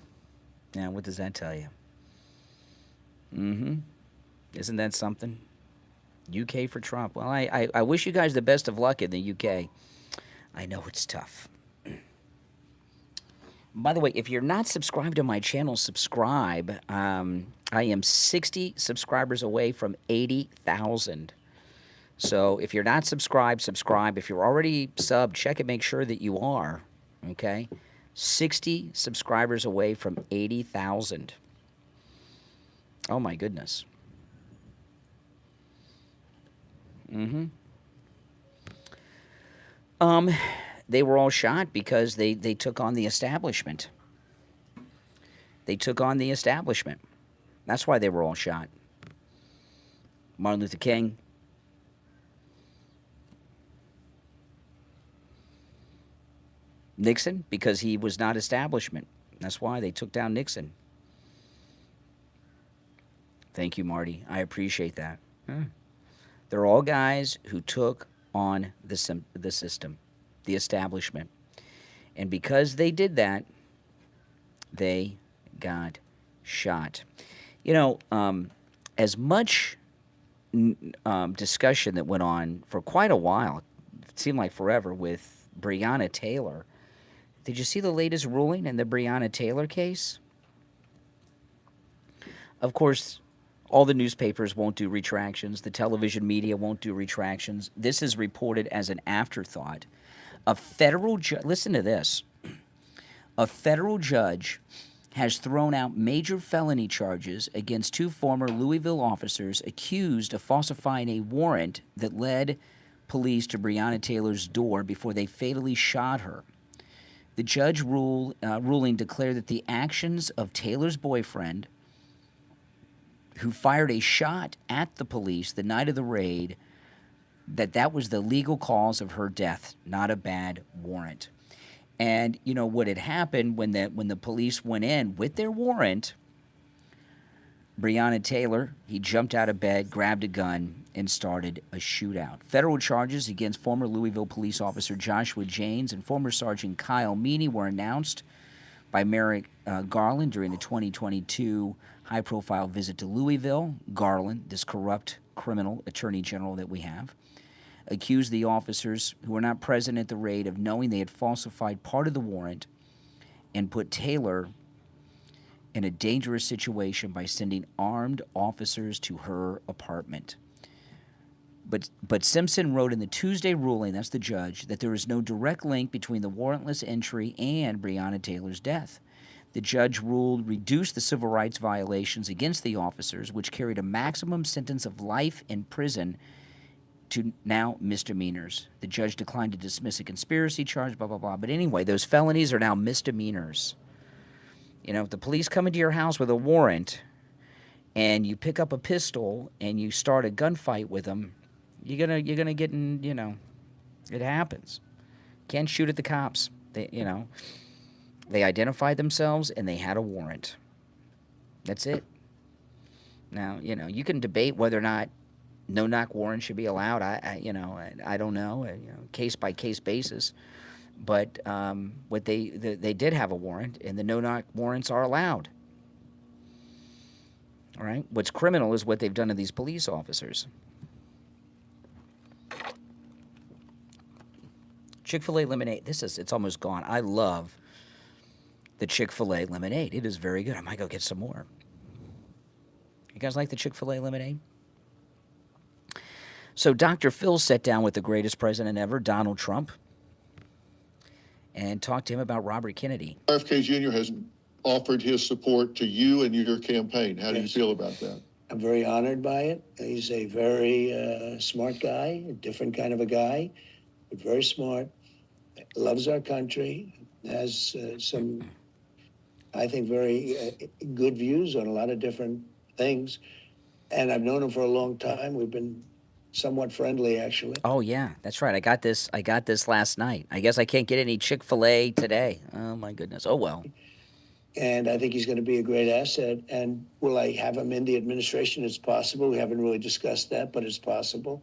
Now, what does that tell you? Isn't that something? UK for Trump. Well, I wish you guys the best of luck in the UK. I know it's tough. By the way, if you're not subscribed to my channel, subscribe. I am 60 subscribers away from 80,000. So if you're not subscribed, subscribe. If you're already subbed, check and make sure that you are. Okay? 60 subscribers away from 80,000. Oh, my goodness. They were all shot because they took on the establishment. They took on the establishment. That's why they were all shot. Martin Luther King. Nixon, because he was not establishment. That's why they took down Nixon. Thank you, Marty. I appreciate that. They're all guys who took on the system, the establishment. And because they did that, they got shot. You know, as much discussion that went on for quite a while, it seemed like forever, with Breonna Taylor. Did you see the latest ruling in the Breonna Taylor case? Of course, all the newspapers won't do retractions. The television media won't do retractions. This is reported as an afterthought. A federal judge, listen to this. A federal judge has thrown out major felony charges against 2 former Louisville officers accused of falsifying a warrant that led police to Breonna Taylor's door before they fatally shot her. The judge ruling declared that the actions of Taylor's boyfriend, who fired a shot at the police the night of the raid, that was the legal cause of her death, not a bad warrant. And you know what had happened when the police went in with their warrant? Breonna Taylor, he jumped out of bed, grabbed a gun, and started a shootout. Federal charges against former Louisville police officer Joshua Janes and former Sergeant Kyle Meany were announced by Merrick Garland during the 2022 high-profile visit to Louisville. Garland, this corrupt criminal attorney general that we have, accused the officers who were not present at the raid of knowing they had falsified part of the warrant and put Taylor in a dangerous situation by sending armed officers to her apartment. But Simpson wrote in the Tuesday ruling, that's the judge, that there is no direct link between the warrantless entry and Breonna Taylor's death. The judge ruled reduced the civil rights violations against the officers, which carried a maximum sentence of life in prison, to now misdemeanors. The judge declined to dismiss a conspiracy charge, blah, blah, blah. But anyway, those felonies are now misdemeanors. You know, if the police come into your house with a warrant and you pick up a pistol and you start a gunfight with them, you're gonna get in, you know, it happens. Can't shoot at the cops. They, you know, They identified themselves and they had a warrant. That's it. Now, you can debate whether or not no-knock warrants should be allowed. I don't know, case-by-case basis. But what they did have a warrant, and the no-knock warrants are allowed. All right? What's criminal is what they've done to these police officers. Chick-fil-A lemonade. It's almost gone. I love the Chick-fil-A lemonade. It is very good. I might go get some more. You guys like the Chick-fil-A lemonade? So Dr. Phil sat down with the greatest president ever, Donald Trump, and talked to him about Robert Kennedy. RFK Jr. has offered his support to you and your campaign. How do you feel about that? I'm very honored by it. He's a very smart guy, a different kind of a guy, but very smart, loves our country, has some, I think, very good views on a lot of different things. And I've known him for a long time. We've been somewhat friendly, actually. Oh, yeah, that's right. I got this last night. I guess I can't get any Chick-fil-A today. Oh, my goodness. Oh, well. And I think he's going to be a great asset. And will I have him in the administration? It's possible. We haven't really discussed that, but it's possible.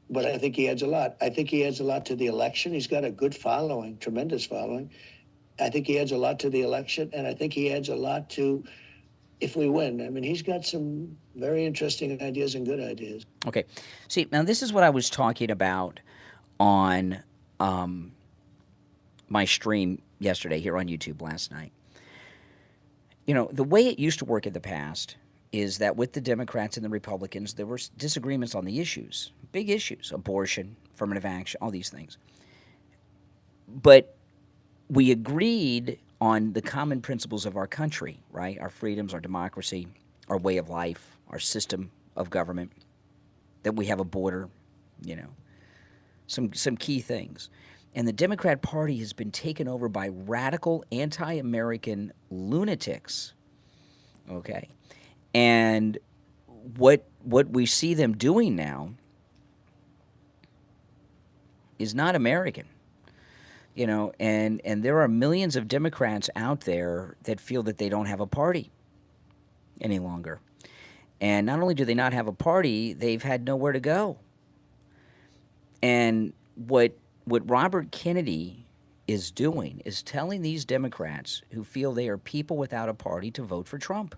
But I think he adds a lot. I think he adds a lot to the election. He's got a good following, tremendous following. I think he adds a lot to the election, and I think he adds a lot to if we win. I mean, he's got some very interesting ideas and good ideas. Okay. See, now this is what I was talking about on my stream yesterday here on YouTube last night. The way it used to work in the past is that with the Democrats and the Republicans, there were disagreements on the issues, big issues, abortion, affirmative action, all these things. But we agreed on the common principles of our country, right? Our freedoms, our democracy, our way of life, our system of government, that we have a border, some key things. And the Democrat Party has been taken over by radical anti-American lunatics, okay? And what we see them doing now is not American. And there are millions of Democrats out there that feel that they don't have a party any longer. And not only do they not have a party, they've had nowhere to go. And what Robert Kennedy is doing is telling these Democrats who feel they are people without a party to vote for Trump.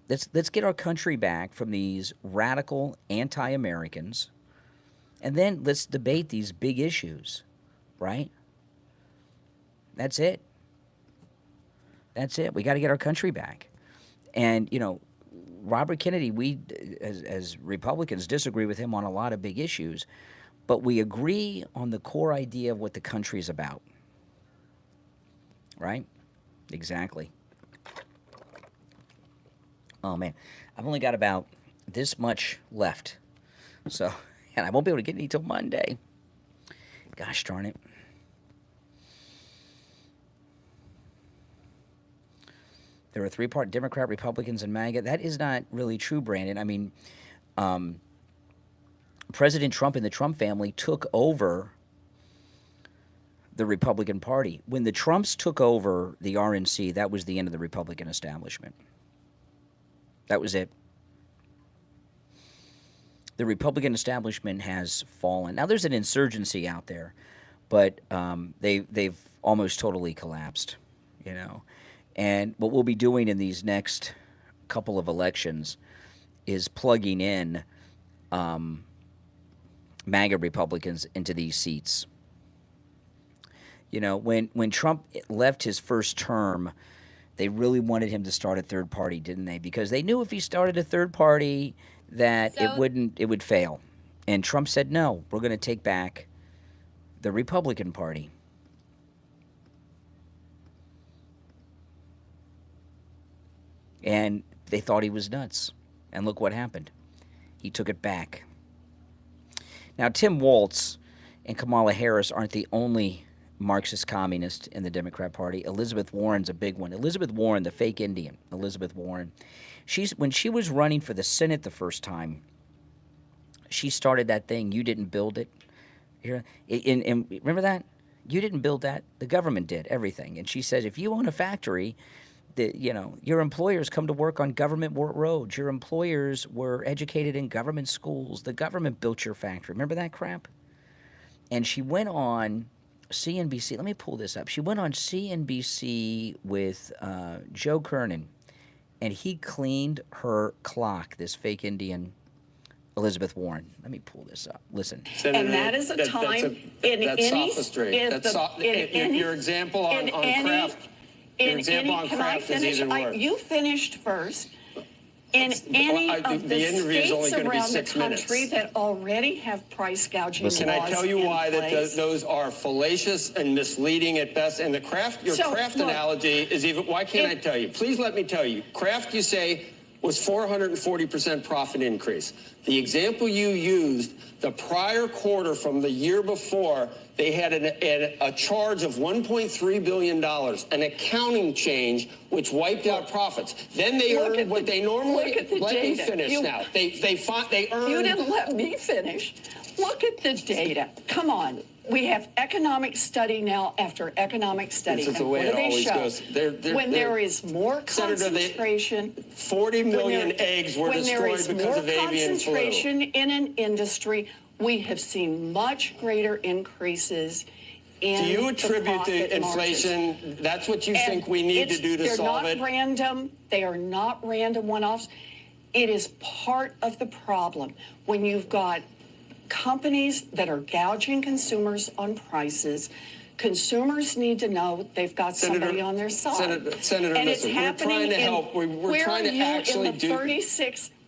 Let's get our country back from these radical anti-Americans, and then let's debate these big issues. Right? That's it. That's it. We got to get our country back. And, Robert Kennedy, we, as Republicans, disagree with him on a lot of big issues, but we agree on the core idea of what the country is about. Right? Exactly. Oh, man. I've only got about this much left. So, and I won't be able to get any till Monday. Gosh darn it. There are three-part Democrat, Republicans, and MAGA. That is not really true, Brandon. I mean, President Trump and the Trump family took over the Republican Party. When the Trumps took over the RNC, that was the end of the Republican establishment. That was it. The Republican establishment has fallen. Now, there's an insurgency out there, but they've almost totally collapsed, And what we'll be doing in these next couple of elections is plugging in MAGA Republicans into these seats. When Trump left his first term, they really wanted him to start a third party, didn't they? Because they knew if he started a third party that it would fail. And Trump said, no, we're going to take back the Republican Party. And they thought he was nuts. And look what happened. He took it back. Now, Tim Walz and Kamala Harris aren't the only Marxist communist in the Democrat Party. Elizabeth Warren's a big one. Elizabeth Warren, the fake Indian, Elizabeth Warren. When she was running for the Senate the first time, she started that thing, "You didn't build it." And remember that? You didn't build that. The government did everything. And she says, if you own a factory, your employers come to work on government roads. Your employers were educated in government schools. The government built your factory. Remember that crap? And she went on CNBC. Let me pull this up. She went on CNBC with Joe Kernan, and he cleaned her clock, this fake Indian Elizabeth Warren. Let me pull this up. Listen. Senator, and that is a time in any sophistry. Your example on craft. Your example on craft is even worse. You finished first. In any of the states around the country that already have price gouging laws in place. Can I tell you why those are fallacious and misleading at best? And your craft analogy is even. Why can't I tell you? Please let me tell you. Kraft, you say, was 440% profit increase. The example you used, the prior quarter from the year before, they had a charge of $1.3 billion, an accounting change which wiped out profits. Then they earned what they normally. Let me finish now. They earned. You didn't let me finish. Look at the data. Come on. We have economic study now after economic study. This is the way it always goes. When there is more concentration, 40 million eggs were destroyed because of avian flu. When there is more concentration in an industry, we have seen much greater increases in Do you attribute the inflation? Margins. That's what you think we need to do to solve it? They're not random. They are not random one-offs. It is part of the problem when you've got companies that are gouging consumers on prices. Consumers need to know they've got somebody on their side. Senator, and listen, we're trying to help. We're trying to actually do.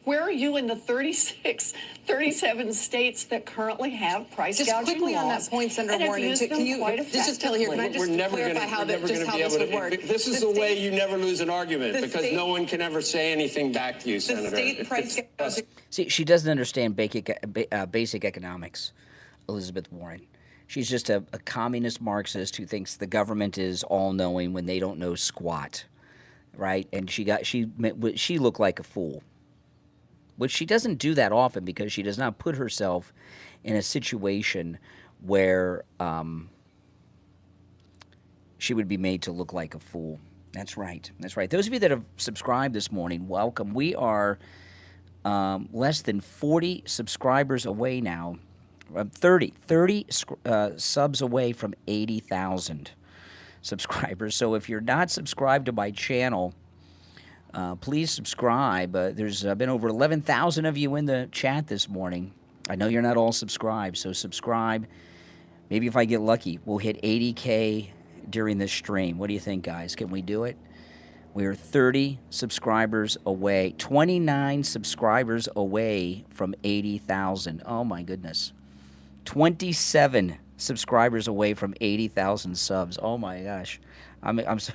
Where are you in the 37 states that currently have price gouging laws? Just quickly on that point, Senator Warren, can you just tell here, can I just clarify how this would work? This is the way you never lose an argument because no one can ever say anything back to you, Senator. The state price gouging. See, she doesn't understand basic economics, Elizabeth Warren. She's just a communist Marxist who thinks the government is all-knowing when they don't know squat, right? And she looked like a fool, which she doesn't do that often because she does not put herself in a situation where she would be made to look like a fool. That's right. That's right. Those of you that have subscribed this morning, welcome. We are less than 40 subscribers away now. 30 subs away from 80,000 subscribers. So if you're not subscribed to my channel, please subscribe. There's been over 11,000 of you in the chat this morning. I know you're not all subscribed, so subscribe. Maybe if I get lucky, we'll hit 80K during this stream. What do you think, guys? Can we do it? We are 30 subscribers away, 29 subscribers away from 80,000. Oh, my goodness. 27 subscribers away from 80,000 subs. Oh, my gosh. I'm so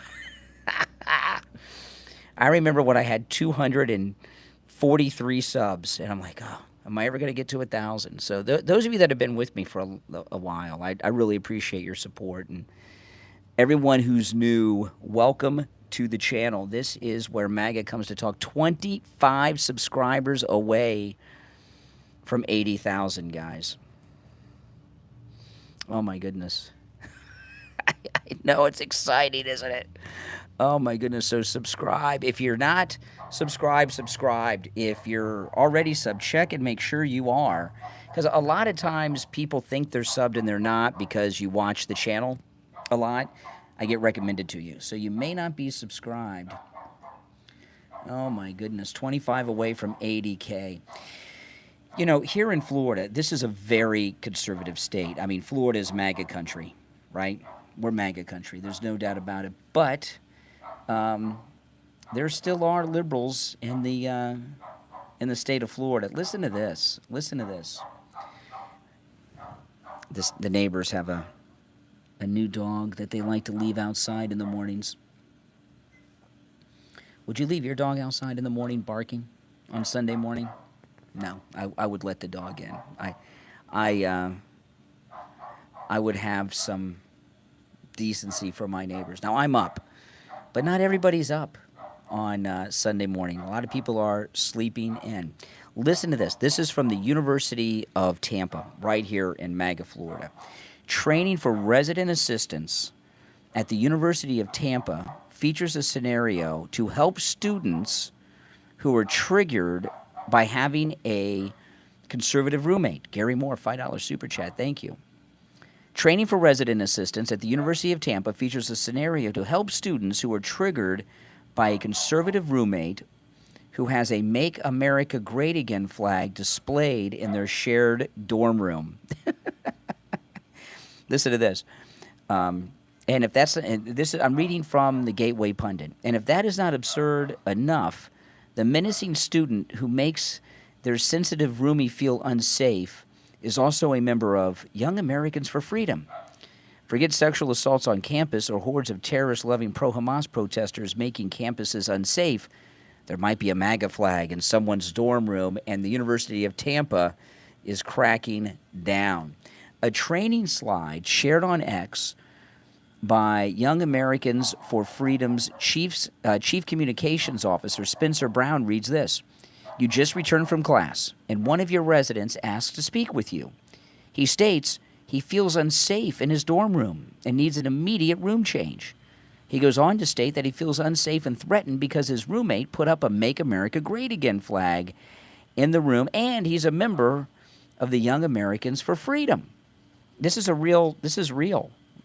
I remember when I had 243 subs, and I'm like, oh, am I ever going to get to 1,000? So those of you that have been with me for a while, I really appreciate your support. And everyone who's new, welcome to the channel. This is where MAGA comes to talk. 25 subscribers away from 80,000, guys. Oh, my goodness. I know, it's exciting, isn't it? Oh, my goodness. So subscribe. If you're not subscribed. If you're already subbed, check and make sure you are. Because a lot of times people think they're subbed and they're not because you watch the channel a lot. I get recommended to you. So you may not be subscribed. Oh, my goodness. 25 away from 80K. You know, here in Florida, this is a very conservative state. I mean, Florida is MAGA country, right? We're MAGA country. There's no doubt about it. But there still are liberals in the state of Florida. Listen to this. Listen to this. The neighbors have a new dog that they like to leave outside in the mornings. Would you leave your dog outside in the morning barking on Sunday morning? No, I would let the dog in. I would have some decency for my neighbors. Now, I'm up, but not everybody's up on Sunday morning. A lot of people are sleeping in. Listen to this. This is from the University of Tampa, right here in MAGA, Florida. Training for resident assistants at the University of Tampa features a scenario to help students who are triggered by having a conservative roommate. Gary Moore, $5 super chat. Thank you. Training for resident assistants at the University of Tampa features a scenario to help students who are triggered by a conservative roommate who has a Make America Great Again flag displayed in their shared dorm room. Listen to this. And if that's, and this is, I'm reading from the Gateway Pundit. And if that is not absurd enough, the menacing student who makes their sensitive roomie feel unsafe is also a member of Young Americans for Freedom. Forget sexual assaults on campus or hordes of terrorist-loving pro-Hamas protesters making campuses unsafe. There might be a MAGA flag in someone's dorm room, and the University of Tampa is cracking down. A training slide shared on X by Young Americans for Freedom's Chief Communications Officer, Spencer Brown, reads this. You just returned from class, and one of your residents asks to speak with you. He states he feels unsafe in his dorm room and needs an immediate room change. He goes on to state that he feels unsafe and threatened because his roommate put up a Make America Great Again flag in the room, and he's a member of the Young Americans for Freedom. This is real.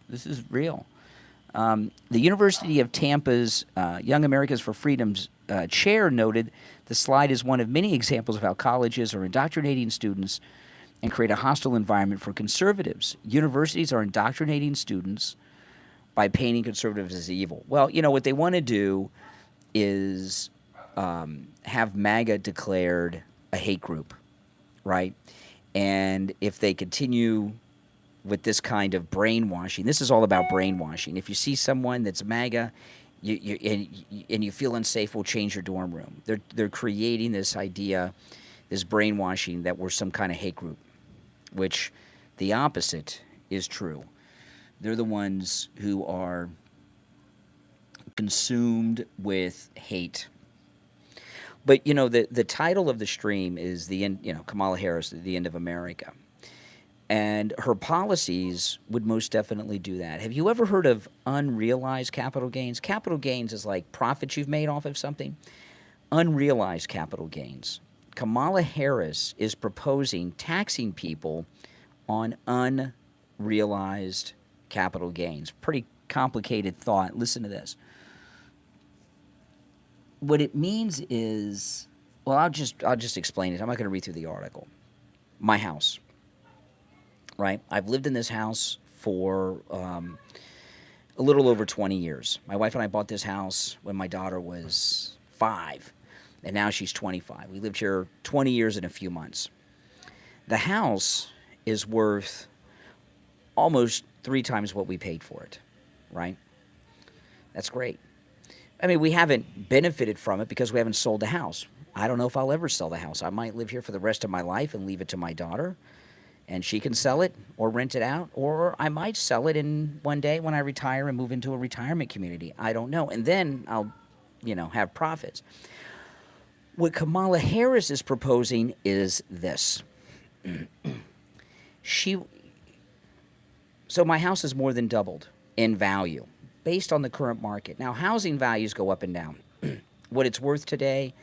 The University of Tampa's Young Americans for Freedom's chair noted the slide is one of many examples of how colleges are indoctrinating students and create a hostile environment for conservatives. Universities are indoctrinating students by painting conservatives as evil. Well, you know, what they want to do is have MAGA declared a hate group, right? And if they continue with this kind of brainwashing, this is all about brainwashing. If you see someone that's MAGA, and you feel unsafe, we'll change your dorm room. They're creating this idea, this brainwashing that we're some kind of hate group, which the opposite is true. They're the ones who are consumed with hate. But, you know, the title of the stream is the end, you know, Kamala Harris, the end of America. And her policies would most definitely do that. Have you ever heard of unrealized capital gains? Capital gains is like profits you've made off of something. Unrealized capital gains. Kamala Harris is proposing taxing people on unrealized capital gains. Pretty complicated thought. Listen to this. What it means is, well, I'll just explain it. I'm not going to read through the article. My house. Right? I've lived in this house for a little over 20 years. My wife and I bought this house when my daughter was 5, and now she's 25. We lived here 20 years and a few months. The house is worth almost 3 times what we paid for it, right? That's great. I mean, we haven't benefited from it because we haven't sold the house. I don't know if I'll ever sell the house. I might live here for the rest of my life and leave it to my daughter, and she can sell it or rent it out, or I might sell it in one day when I retire and move into a retirement community. I don't know. And then I'll, you know, have profits. What Kamala Harris is proposing is this. So my house has more than doubled in value based on the current market. Now, housing values go up and down. What it's worth today,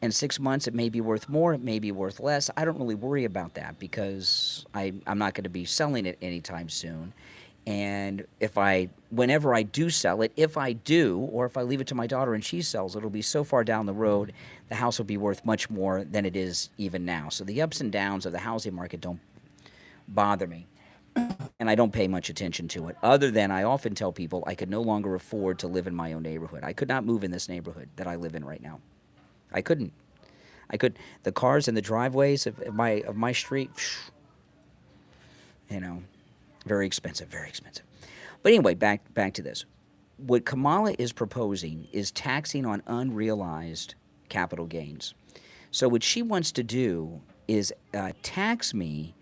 in 6 months, it may be worth more, it may be worth less. I don't really worry about that because I'm not going to be selling it anytime soon. And whenever I do sell it, if I do, or if I leave it to my daughter and she sells it, it'll be so far down the road, the house will be worth much more than it is even now. So the ups and downs of the housing market don't bother me. And I don't pay much attention to it, other than I often tell people I could no longer afford to live in my own neighborhood. I could not move in this neighborhood that I live in right now. I couldn't. The cars in the driveways of my street, you know, very expensive, very expensive. But anyway, back to this. What Kamala is proposing is taxing on unrealized capital gains. So what she wants to do is tax me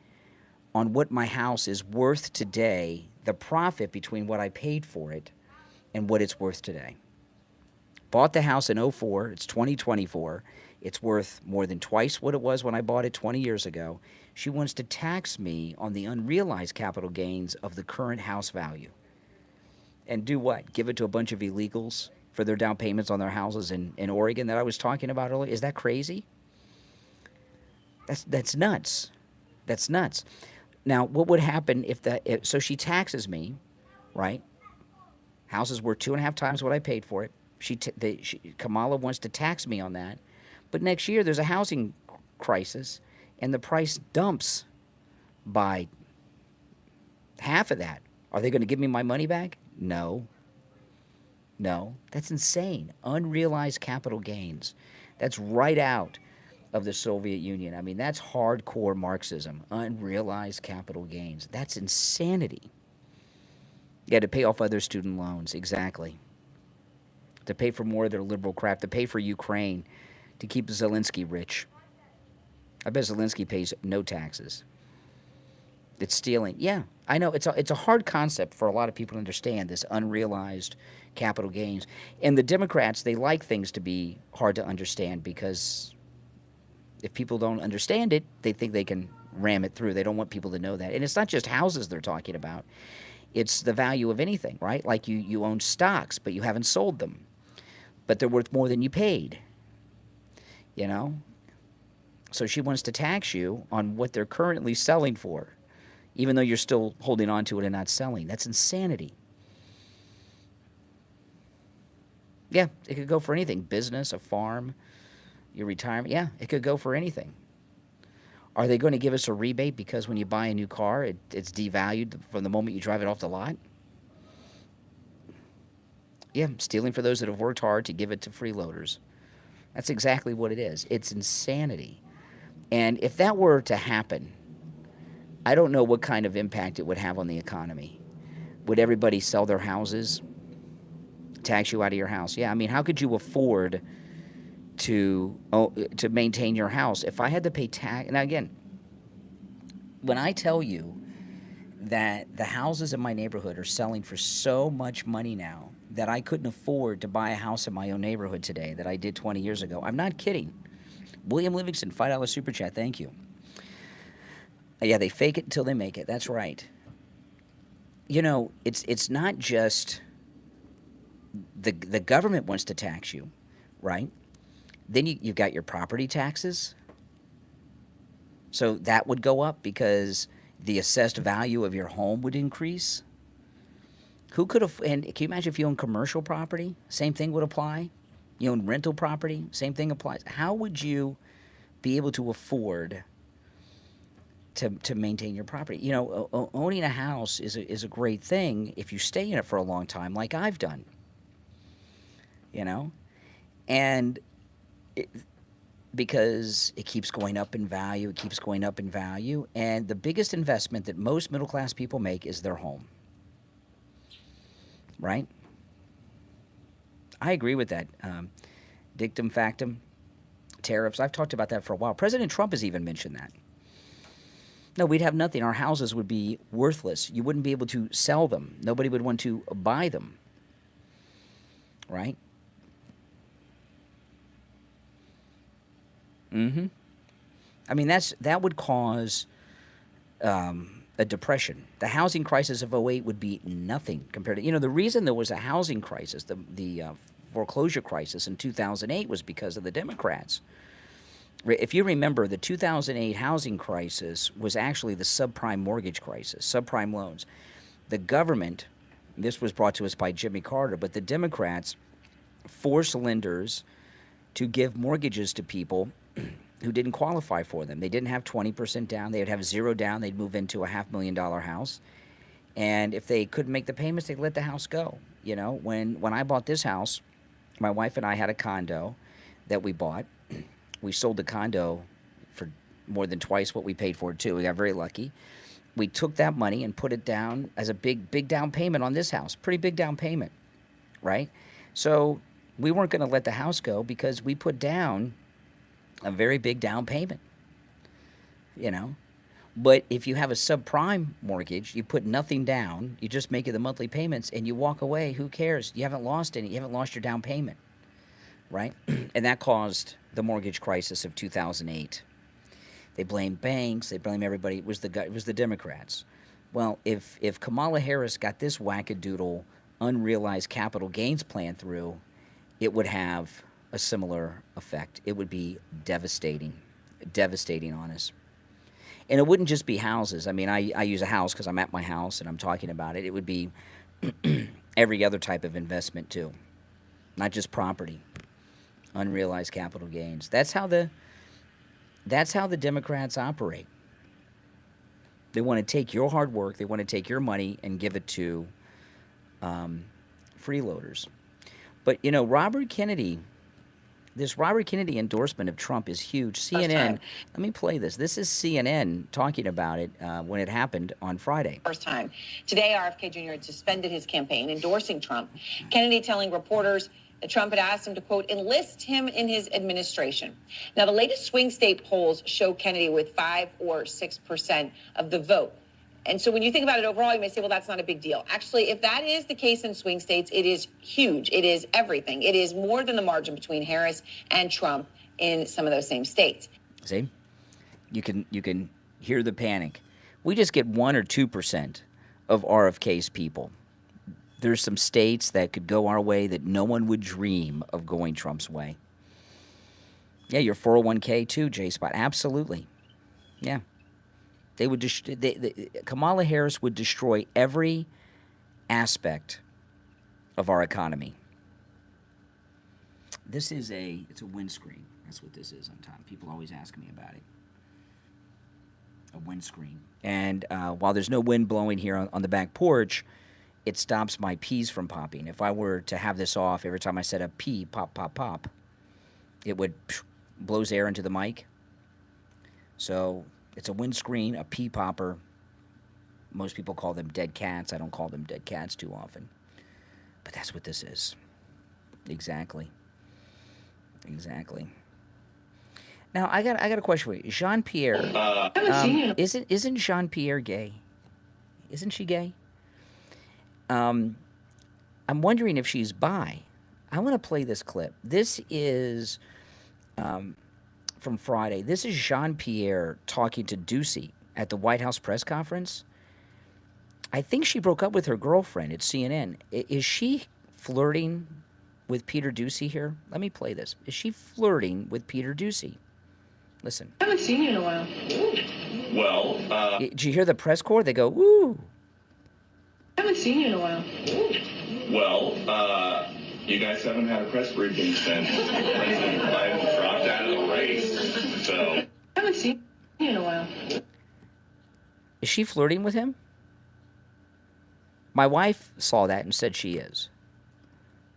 on what my house is worth today, the profit between what I paid for it and what it's worth today. Bought the house in 2004. It's 2024. It's worth more than twice what it was when I bought it 20 years ago. She wants to tax me on the unrealized capital gains of the current house value. And do what? Give it to a bunch of illegals for their down payments on their houses in Oregon that I was talking about earlier? Is that crazy? That's nuts. That's nuts. Now, what would happen so she taxes me, right? House is worth 2.5 times what I paid for it. Kamala wants to tax me on that. But next year there's a housing crisis and the price dumps by half of that. Are they going to give me my money back? No. No. That's insane. Unrealized capital gains. That's right out of the Soviet Union. I mean, that's hardcore Marxism. Unrealized capital gains. That's insanity. Yeah, to pay off other student loans. Exactly. To pay for more of their liberal crap. To pay for Ukraine. To keep Zelensky rich. I bet Zelensky pays no taxes. It's stealing. Yeah, I know. It's a hard concept for a lot of people to understand, this unrealized capital gains. And the Democrats, they like things to be hard to understand because if people don't understand it, they think they can ram it through. They don't want people to know that. And it's not just houses they're talking about. It's the value of anything, right? Like you own stocks, but you haven't sold them. But they're worth more than you paid. You know? So she wants to tax you on what they're currently selling for, even though you're still holding on to it and not selling. That's insanity. Yeah, it could go for anything. Business, a farm, your retirement. Yeah, it could go for anything. Are they going to give us a rebate because when you buy a new car, it's devalued from the moment you drive it off the lot? Yeah, stealing for those that have worked hard to give it to freeloaders. That's exactly what it is. It's insanity. And if that were to happen, I don't know what kind of impact it would have on the economy. Would everybody sell their houses? Tax you out of your house? Yeah, I mean, how could you afford to maintain your house? If I had to pay tax... Now, again, when I tell you that the houses in my neighborhood are selling for so much money now that I couldn't afford to buy a house in my own neighborhood today that I did 20 years ago, I'm not kidding. William Livingston, $5 super chat, thank you. Yeah, they fake it until they make it. That's right. You know, it's not just the government wants to tax you, right? Then you've got your property taxes. So that would go up because the assessed value of your home would increase. Who could have? And can you imagine if you own commercial property? Same thing would apply. You own rental property? Same thing applies. How would you be able to afford to maintain your property? You know, owning a house is a great thing if you stay in it for a long time, like I've done. You know, and because it keeps going up in value, it keeps going up in value, and the biggest investment that most middle class people make is their home. Right? I agree with that. Dictum factum, tariffs. I've talked about that for a while. President Trump has even mentioned that. No, we'd have nothing. Our houses would be worthless. You wouldn't be able to sell them. Nobody would want to buy them. Right? Mm-hmm. I mean, that would cause a depression. The housing crisis of 2008 would be nothing compared to, the reason there was a housing crisis, the foreclosure crisis in 2008 was because of the Democrats. If you remember, the 2008 housing crisis was actually the subprime mortgage crisis, subprime loans. The government, this was brought to us by Jimmy Carter, but the Democrats forced lenders to give mortgages to people who didn't qualify for them. They didn't have 20% down. They would have zero down. They'd move into a $500,000 house. And if they couldn't make the payments, they'd let the house go. You know, when I bought this house, my wife and I had a condo that we bought. We sold the condo for more than twice what we paid for it, too. We got very lucky. We took that money and put it down as a big down payment on this house. Pretty big down payment, right? So we weren't going to let the house go because we put down a very big down payment, But if you have a subprime mortgage, you put nothing down, you just make it the monthly payments, and you walk away, who cares? You haven't lost any. You haven't lost your down payment, right? And that caused the mortgage crisis of 2008. They blame banks. They blame everybody. It was the Democrats. Well, if Kamala Harris got this wackadoodle unrealized capital gains plan through, it would have a similar effect. It would be devastating on us. And it wouldn't just be houses. I mean, I use a house because I'm at my house and I'm talking about it. It would be every other type of investment too, not just property. Unrealized capital gains. That's how the Democrats operate. They want to take your hard work, they want to take your money and give it to freeloaders. But, you know, this Robert Kennedy endorsement of Trump is huge. CNN, let me play this. This is CNN talking about it when it happened on Friday. First time. Today, RFK Jr. had suspended his campaign endorsing Trump. Kennedy telling reporters that Trump had asked him to, quote, enlist him in his administration. Now, the latest swing state polls show Kennedy with 5 or 6% of the vote. And so when you think about it overall, you may say, well, that's not a big deal. Actually, if that is the case in swing states, it is huge. It is everything. It is more than the margin between Harris and Trump in some of those same states. See? You can hear the panic. We just get 1 or 2% of RFK's people. There's some states that could go our way that no one would dream of going Trump's way. Yeah, your 401k too, J-Spot. Absolutely. Yeah. They would Kamala Harris would destroy every aspect of our economy. It's a windscreen. That's what this is on top. People always ask me about it. A windscreen. And while there's no wind blowing here on the back porch, it stops my peas from popping. If I were to have this off, every time I said a pea, pop, pop, pop, it would blows air into the mic. So it's a windscreen, a pea popper. Most people call them dead cats. I don't call them dead cats too often. But that's what this is. Exactly. Now, I got a question for you. Jean-Pierre. Isn't Jean-Pierre gay? Isn't she gay? I'm wondering if she's bi. I want to play this clip. This is from Friday. This is Jean-Pierre talking to Ducey at the White House press conference. I think she broke up with her girlfriend at CNN. Is she flirting with Peter Ducey here? Let me play this. Is she flirting with Peter Ducey? Listen. I haven't seen you in a while. Well, did you hear the press corps? They go, woo. I haven't seen you in a while. Well, you guys haven't had a press briefing since I dropped out of the race, so. I haven't seen you in a while. Is she flirting with him? My wife saw that and said she is.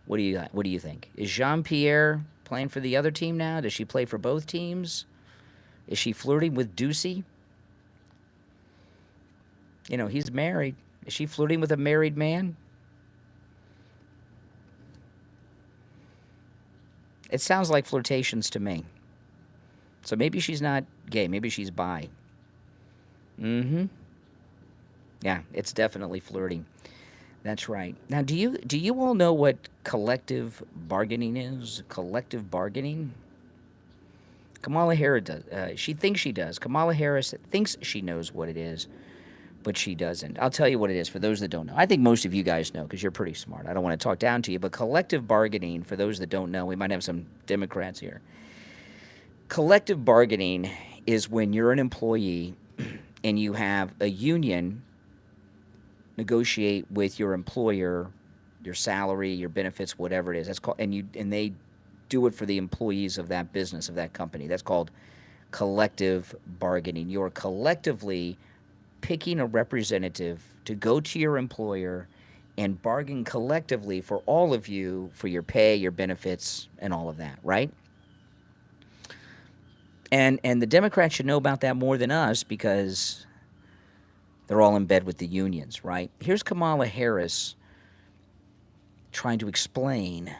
What do you think? Is Jean-Pierre playing for the other team now? Does she play for both teams? Is she flirting with Ducey? You know, he's married. Is she flirting with a married man? It sounds like flirtations to me. So maybe she's not gay. Maybe she's bi. Yeah, it's definitely flirting. That's right. Now, do you all know what collective bargaining is? Collective bargaining? Kamala Harris does. She thinks she does. Kamala Harris thinks she knows what it is, but she doesn't. I'll tell you what it is for those that don't know. I think most of you guys know because you're pretty smart. I don't want to talk down to you, but collective bargaining, for those that don't know, we might have some Democrats here. Collective bargaining is when you're an employee and you have a union negotiate with your employer your salary, your benefits, whatever it is. That's called, and they do it for the employees of that business, of that company. That's called collective bargaining. You're collectively picking a representative to go to your employer and bargain collectively for all of you for your pay, your benefits, and all of that, right? And the Democrats should know about that more than us because they're all in bed with the unions, right? Here's Kamala Harris trying to explain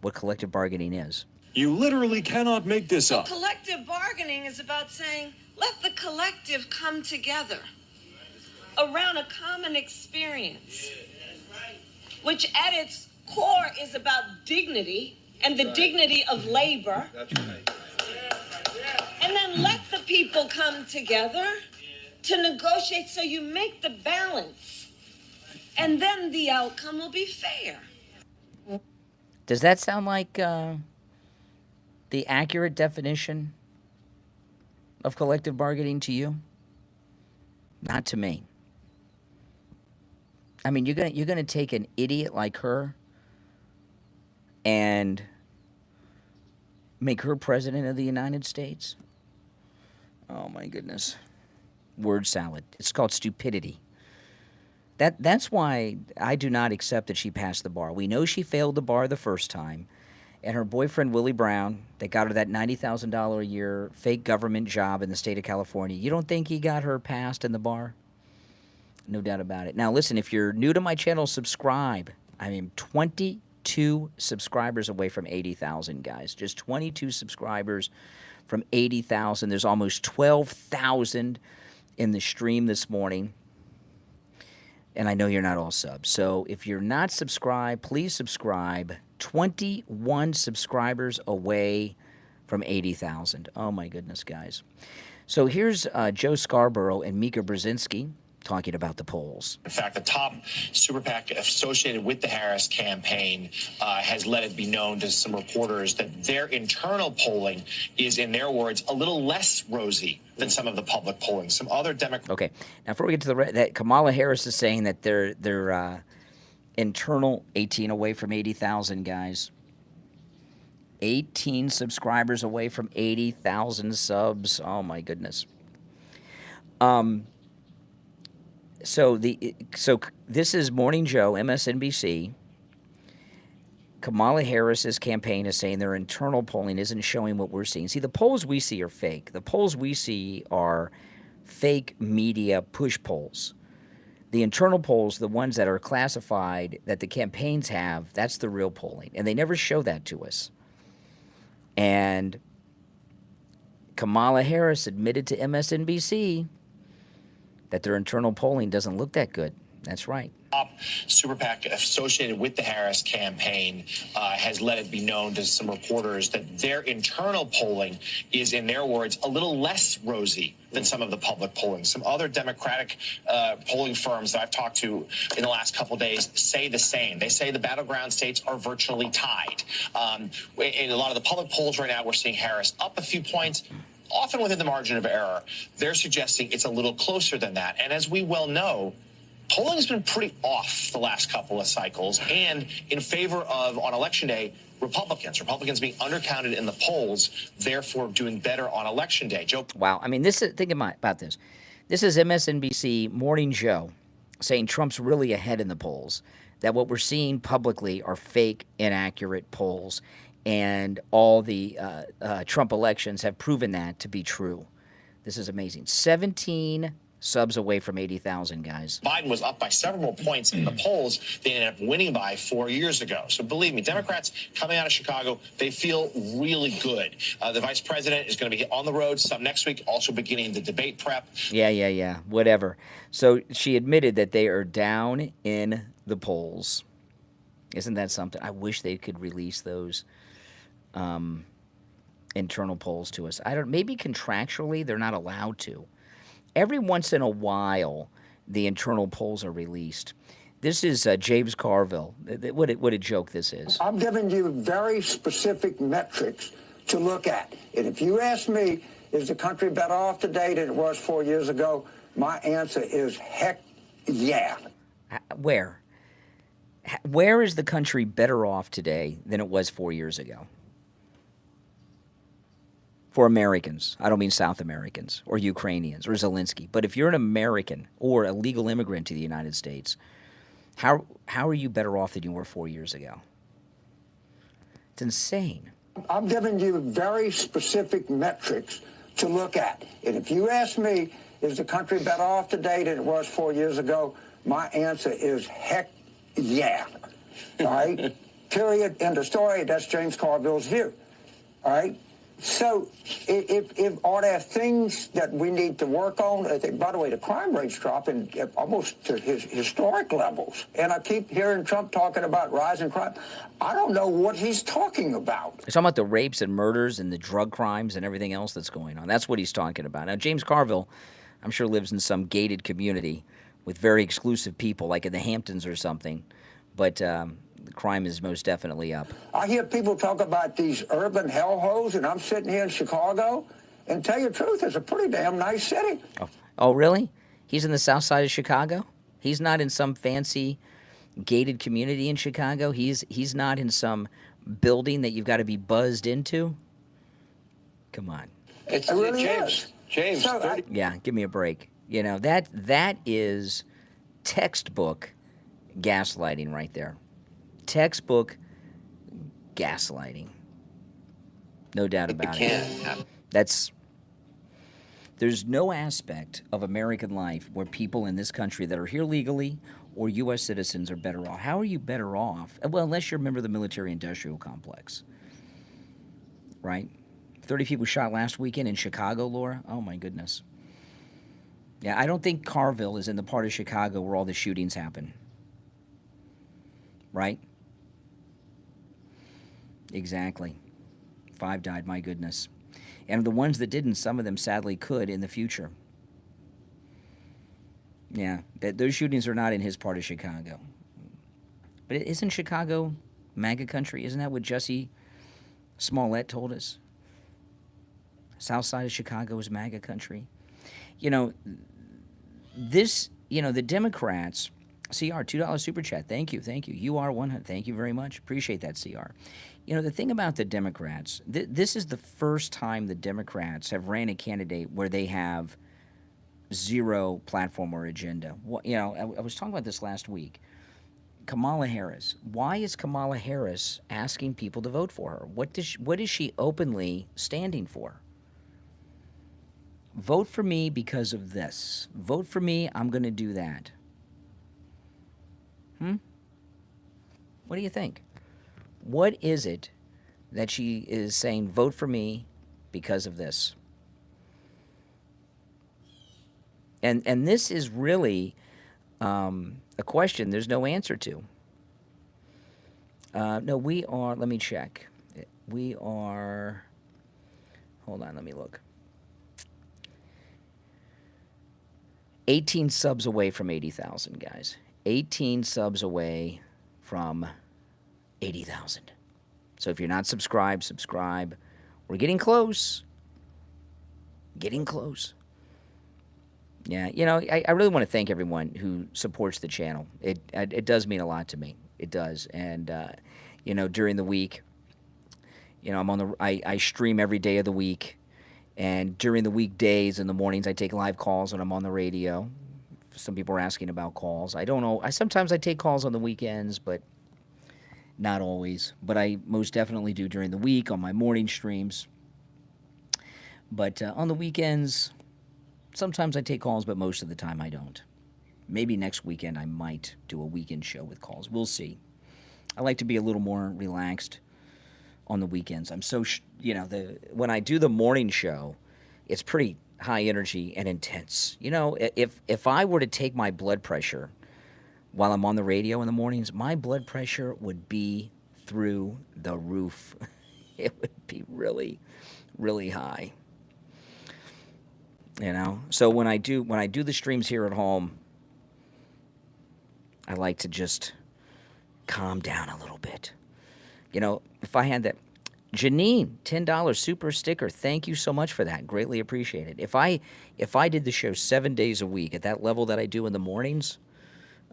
what collective bargaining is. You literally cannot make this up. Collective bargaining is about saying, let the collective come together around a common experience, which at its core is about dignity and the dignity of labor. That's right. And then let the people come together to negotiate so you make the balance. And then the outcome will be fair. Does that sound like the accurate definition of collective bargaining to you? Not to me. I mean, you're gonna take an idiot like her and make her president of the United States? Oh my goodness. Word salad. It's called stupidity. That's why I do not accept that she passed the bar. We know she failed the bar the first time, and her boyfriend Willie Brown, that got her that $90,000 a year fake government job in the state of California. You don't think he got her passed in the bar? No doubt about it. Now listen, if you're new to my channel, subscribe. I mean, 22 subscribers away from 80,000, guys. Just 22 subscribers from 80,000. There's almost 12,000 in the stream this morning. And I know you're not all subs. So if you're not subscribed, please subscribe. 21 subscribers away from 80,000. Oh, my goodness, guys. So here's Joe Scarborough and Mika Brzezinski talking about the polls. In fact, the top super PAC associated with the Harris campaign has let it be known to some reporters that their internal polling is, in their words, a little less rosy than some of the public polling. Some other Democrats. Okay, now before we get to that Kamala Harris is saying that their internal 18 away from 80,000, guys. 18 subscribers away from 80,000 subs. Oh my goodness. So this is Morning Joe, MSNBC. Kamala Harris's campaign is saying their internal polling isn't showing what we're seeing. See, the polls we see are fake. The polls we see are fake media push polls. The internal polls, the ones that are classified that the campaigns have, that's the real polling. And they never show that to us. And Kamala Harris admitted to MSNBC that their internal polling doesn't look that good. That's right. Top super PAC associated with the Harris campaign has let it be known to some reporters that their internal polling is, in their words, a little less rosy than some of the public polling. Some other Democratic polling firms that I've talked to in the last couple of days say the same. They say the battleground states are virtually tied. In a lot of the public polls right now, we're seeing Harris up a few points, often within the margin of error. They're suggesting it's a little closer than that. And as we well know, polling has been pretty off the last couple of cycles, and in favor of, on Election Day, Republicans being undercounted in the polls, therefore doing better on Election Day. Joe. Wow. I mean, think about this. This is MSNBC Morning Joe saying Trump's really ahead in the polls, that what we're seeing publicly are fake, inaccurate polls, and all the Trump elections have proven that to be true. This is amazing. 17 subs away from 80,000, guys. Biden was up by several more points in the polls they ended up winning by 4 years ago. So believe me, Democrats coming out of Chicago, they feel really good. The vice president is going to be on the road some next week, also beginning the debate prep. Yeah. Whatever. So she admitted that they are down in the polls. Isn't that something? I wish they could release those internal polls to us. Maybe contractually they're not allowed to. Every once in a while, the internal polls are released. This is James Carville. What a joke this is. I'm giving you very specific metrics to look at. And if you ask me, is the country better off today than it was 4 years ago? My answer is heck yeah. Where? Where is the country better off today than it was 4 years ago? For Americans. I don't mean South Americans or Ukrainians or Zelensky. But if you're an American or a legal immigrant to the United States, how are you better off than you were 4 years ago? It's insane. I'm giving you very specific metrics to look at. And if you ask me, is the country better off today than it was 4 years ago? My answer is heck yeah. All right? Period. End of story. That's James Carville's view. All right? So, if are there things that we need to work on? I think, by the way, the crime rate's dropping almost to historic levels. And I keep hearing Trump talking about rising crime. I don't know what he's talking about. He's talking about the rapes and murders and the drug crimes and everything else that's going on. That's what he's talking about. Now, James Carville, I'm sure, lives in some gated community with very exclusive people, like in the Hamptons or something. But the crime is most definitely up. I hear people talk about these urban hellholes, and I'm sitting here in Chicago, and tell you the truth, it's a pretty damn nice city. Oh, really? He's in the south side of Chicago? He's not in some fancy gated community in Chicago? He's not in some building that you've got to be buzzed into? Come on. It's really James. James. So Yeah, give me a break. You know, that is textbook gaslighting right there. Textbook gaslighting. No doubt about it. There's no aspect of American life where people in this country that are here legally or U.S. citizens are better off. How are you better off? Well, unless you're a member of the military-industrial complex. Right? 30 people shot last weekend in Chicago, Laura? Oh, my goodness. Yeah, I don't think Carville is in the part of Chicago where all the shootings happen. Right? Exactly. 5 died, my goodness. And the ones that didn't, some of them sadly could in the future. Yeah, those shootings are not in his part of Chicago. But isn't Chicago MAGA country? Isn't that what Jussie Smollett told us? South side of Chicago is MAGA country. You know, the Democrats, CR, $2 super chat. Thank you. UR 100. Thank you very much. Appreciate that, CR. You know, the thing about the Democrats, this is the first time the Democrats have ran a candidate where they have zero platform or agenda. You know, I was talking about this last week. Kamala Harris. Why is Kamala Harris asking people to vote for her? What is she openly standing for? Vote for me because of this. Vote for me, I'm going to do that. What do you think? What is it that she is saying, vote for me because of this? And this is really a question there's no answer to. No, we are, let me check. We are, hold on, let me look. 18 subs away from 80,000, guys. 18 subs away from 80,000. So if you're not subscribed, subscribe. We're getting close. Getting close. Yeah, you know, I really want to thank everyone who supports the channel. It does mean a lot to me. It does. And, you know, during the week, you know, I stream every day of the week. And during the weekdays in the mornings, I take live calls when I'm on the radio. Some people are asking about calls. I don't know. Sometimes I take calls on the weekends, but not always. But I most definitely do during the week on my morning streams. But on the weekends, sometimes I take calls, but most of the time I don't. Maybe next weekend I might do a weekend show with calls. We'll see. I like to be a little more relaxed on the weekends. I'm so, you know, when I do the morning show, it's pretty high energy and intense. You know, if I were to take my blood pressure while I'm on the radio in the mornings, my blood pressure would be through the roof. It would be really, really high. You know, so when I do the streams here at home, I like to just calm down a little bit. You know, if I had that, Janine, $10 super sticker. Thank you so much for that. Greatly appreciate it. If I did the show 7 days a week at that level that I do in the mornings,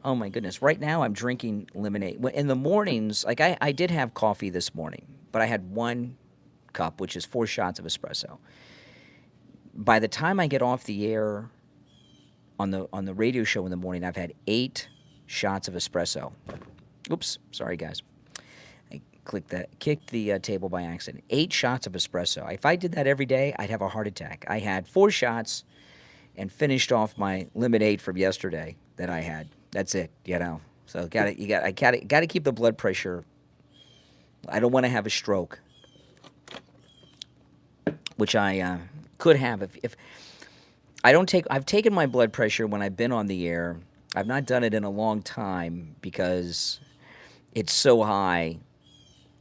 oh my goodness. Right now I'm drinking lemonade. In the mornings, like I did have coffee this morning, but I had 1 cup, which is 4 shots of espresso. By the time I get off the air on the radio show in the morning, I've had 8 shots of espresso. Oops, sorry guys. I kicked the table by accident. 8 shots of espresso. If I did that every day, I'd have a heart attack. I had 4 shots and finished off my lemonade from yesterday that I had. That's it, you know. So I gotta keep the blood pressure. I don't want to have a stroke. which I could have if I don't take. I've taken my blood pressure when I've been on the air. I've not done it in a long time because it's so high.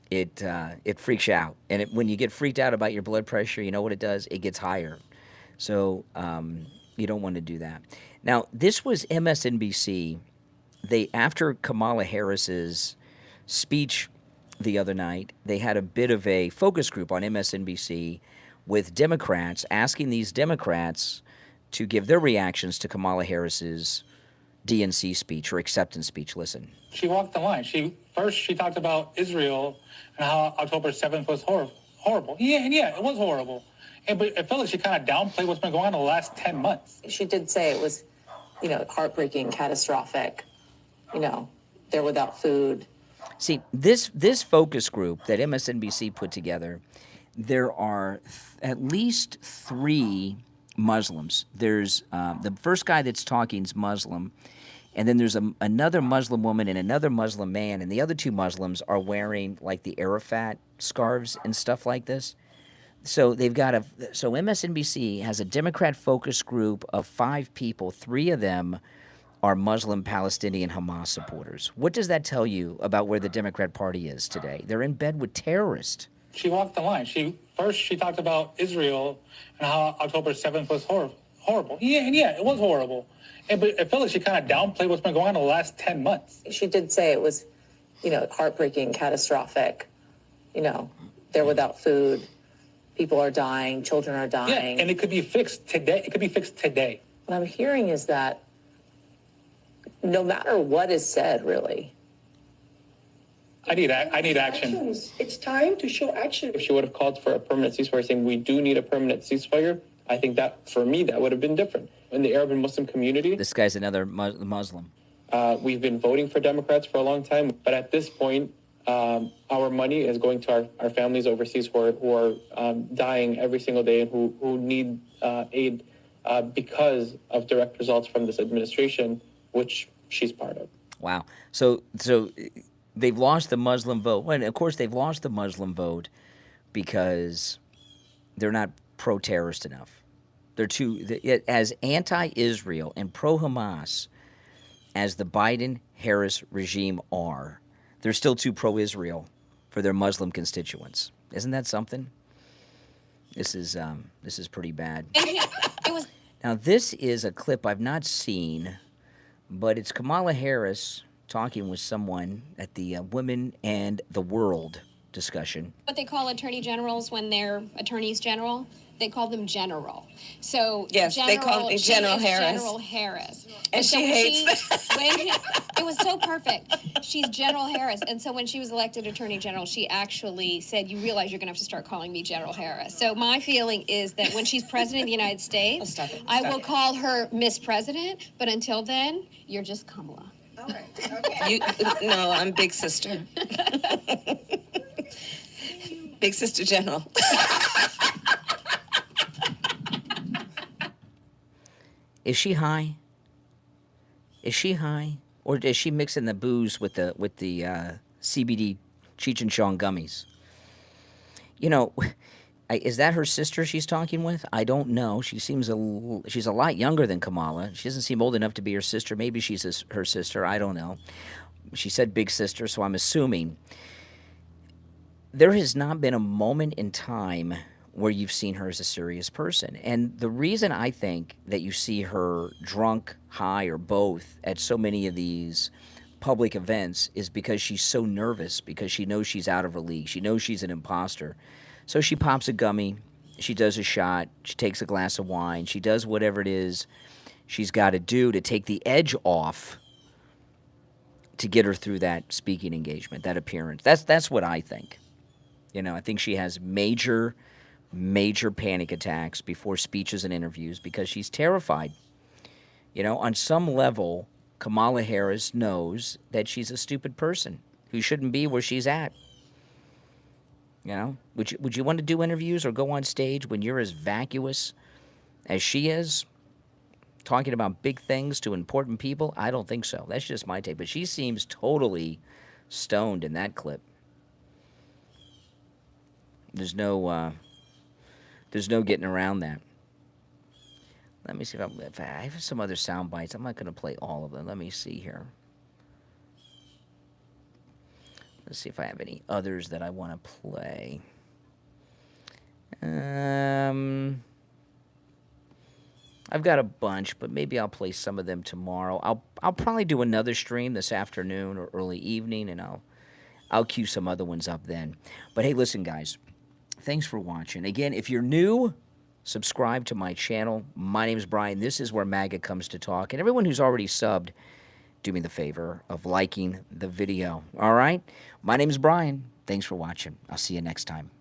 It freaks you out, and when you get freaked out about your blood pressure, you know what it does? It gets higher. So you don't want to do that. Now, this was MSNBC. After Kamala Harris's speech the other night, they had a bit of a focus group on MSNBC with Democrats, asking these Democrats to give their reactions to Kamala Harris's DNC speech or acceptance speech. Listen. She walked the line. She talked about Israel and how October 7th was horrible. Yeah, it was horrible. But I felt like she kind of downplayed what's been going on in the last 10 months. She did say it was, heartbreaking, catastrophic. They're without food. See, this focus group that MSNBC put together, there are at least 3 Muslims. There's the first guy that's talking is Muslim, and then there's another Muslim woman and another Muslim man, and the other 2 Muslims are wearing like the Arafat scarves and stuff like this. So they've got so MSNBC has a Democrat focus group of 5 people. 3 of them are Muslim Palestinian Hamas supporters. What does that tell you about where the Democrat Party is today? They're in bed with terrorists. She walked the line. She talked about Israel and how October 7th was horrible. Yeah, it was horrible. But I felt like she kind of downplayed what's been going on in the last 10 months. She did say it was, heartbreaking, catastrophic. They're without food. People are dying. Children are dying. Yeah, and it could be fixed today. What I'm hearing is that no matter what is said, really. I need action. It's time to show action. If she would have called for a permanent ceasefire, saying we do need a permanent ceasefire, I think that, for me, that would have been different. In the Arab and Muslim community... This guy's another Muslim. We've been voting for Democrats for a long time, but at this point, our money is going to our families overseas who are dying every single day and who need aid because of direct results from this administration, which she's part of. Wow. So they've lost the Muslim vote. Well, and of course, they've lost the Muslim vote because they're not pro-terrorist enough. They're as anti-Israel and pro-Hamas as the Biden-Harris regime are, they're still too pro-Israel for their Muslim constituents. Isn't that something? This is pretty bad. Now, this is a clip I've not seen, but it's Kamala Harris talking with someone at the Women and the World discussion. What they call attorney generals when they're attorneys general, they call them general. So yes, they call me General Harris. General Harris, and so she hates that. It was so perfect. She's General Harris, and so when she was elected attorney general, she actually said, "You realize you're going to have to start calling me General Harris." So my feeling is that when she's president of the United States, I will call her Miss President. But until then, you're just Kamala. All right. Okay. No, I'm Big Sister. Big Sister General. Is she high? Is she high, or is she mixing the booze with the CBD Cheech and Chong gummies? Is that her sister she's talking with? I don't know. She's a lot younger than Kamala. She doesn't seem old enough to be her sister. Maybe she's her sister. I don't know. She said big sister, so I'm assuming. There has not been a moment in time where you've seen her as a serious person. And the reason I think that you see her drunk, high, or both at so many of these public events is because she's so nervous, because she knows she's out of her league. She knows she's an imposter. So she pops a gummy, she does a shot, she takes a glass of wine, she does whatever it is she's got to do to take the edge off to get her through that speaking engagement, that appearance. That's what I think. I think she has major panic attacks before speeches and interviews because she's terrified. On some level, Kamala Harris knows that she's a stupid person who shouldn't be where she's at. Would you want to do interviews or go on stage when you're as vacuous as she is, talking about big things to important people? I don't think so. That's just my take. But she seems totally stoned in that clip. There's no There's no getting around that. Let me see if I have some other sound bites. I'm not going to play all of them. Let me see here. Let's see if I have any others that I want to play. I've got a bunch, but maybe I'll play some of them tomorrow. I'll probably do another stream this afternoon or early evening, and I'll cue some other ones up then. But hey, listen, guys, thanks for watching. Again, if you're new, subscribe to my channel. My name is Brian. This is where MAGA comes to talk. And everyone who's already subbed, do me the favor of liking the video. All right? My name is Brian. Thanks for watching. I'll see you next time.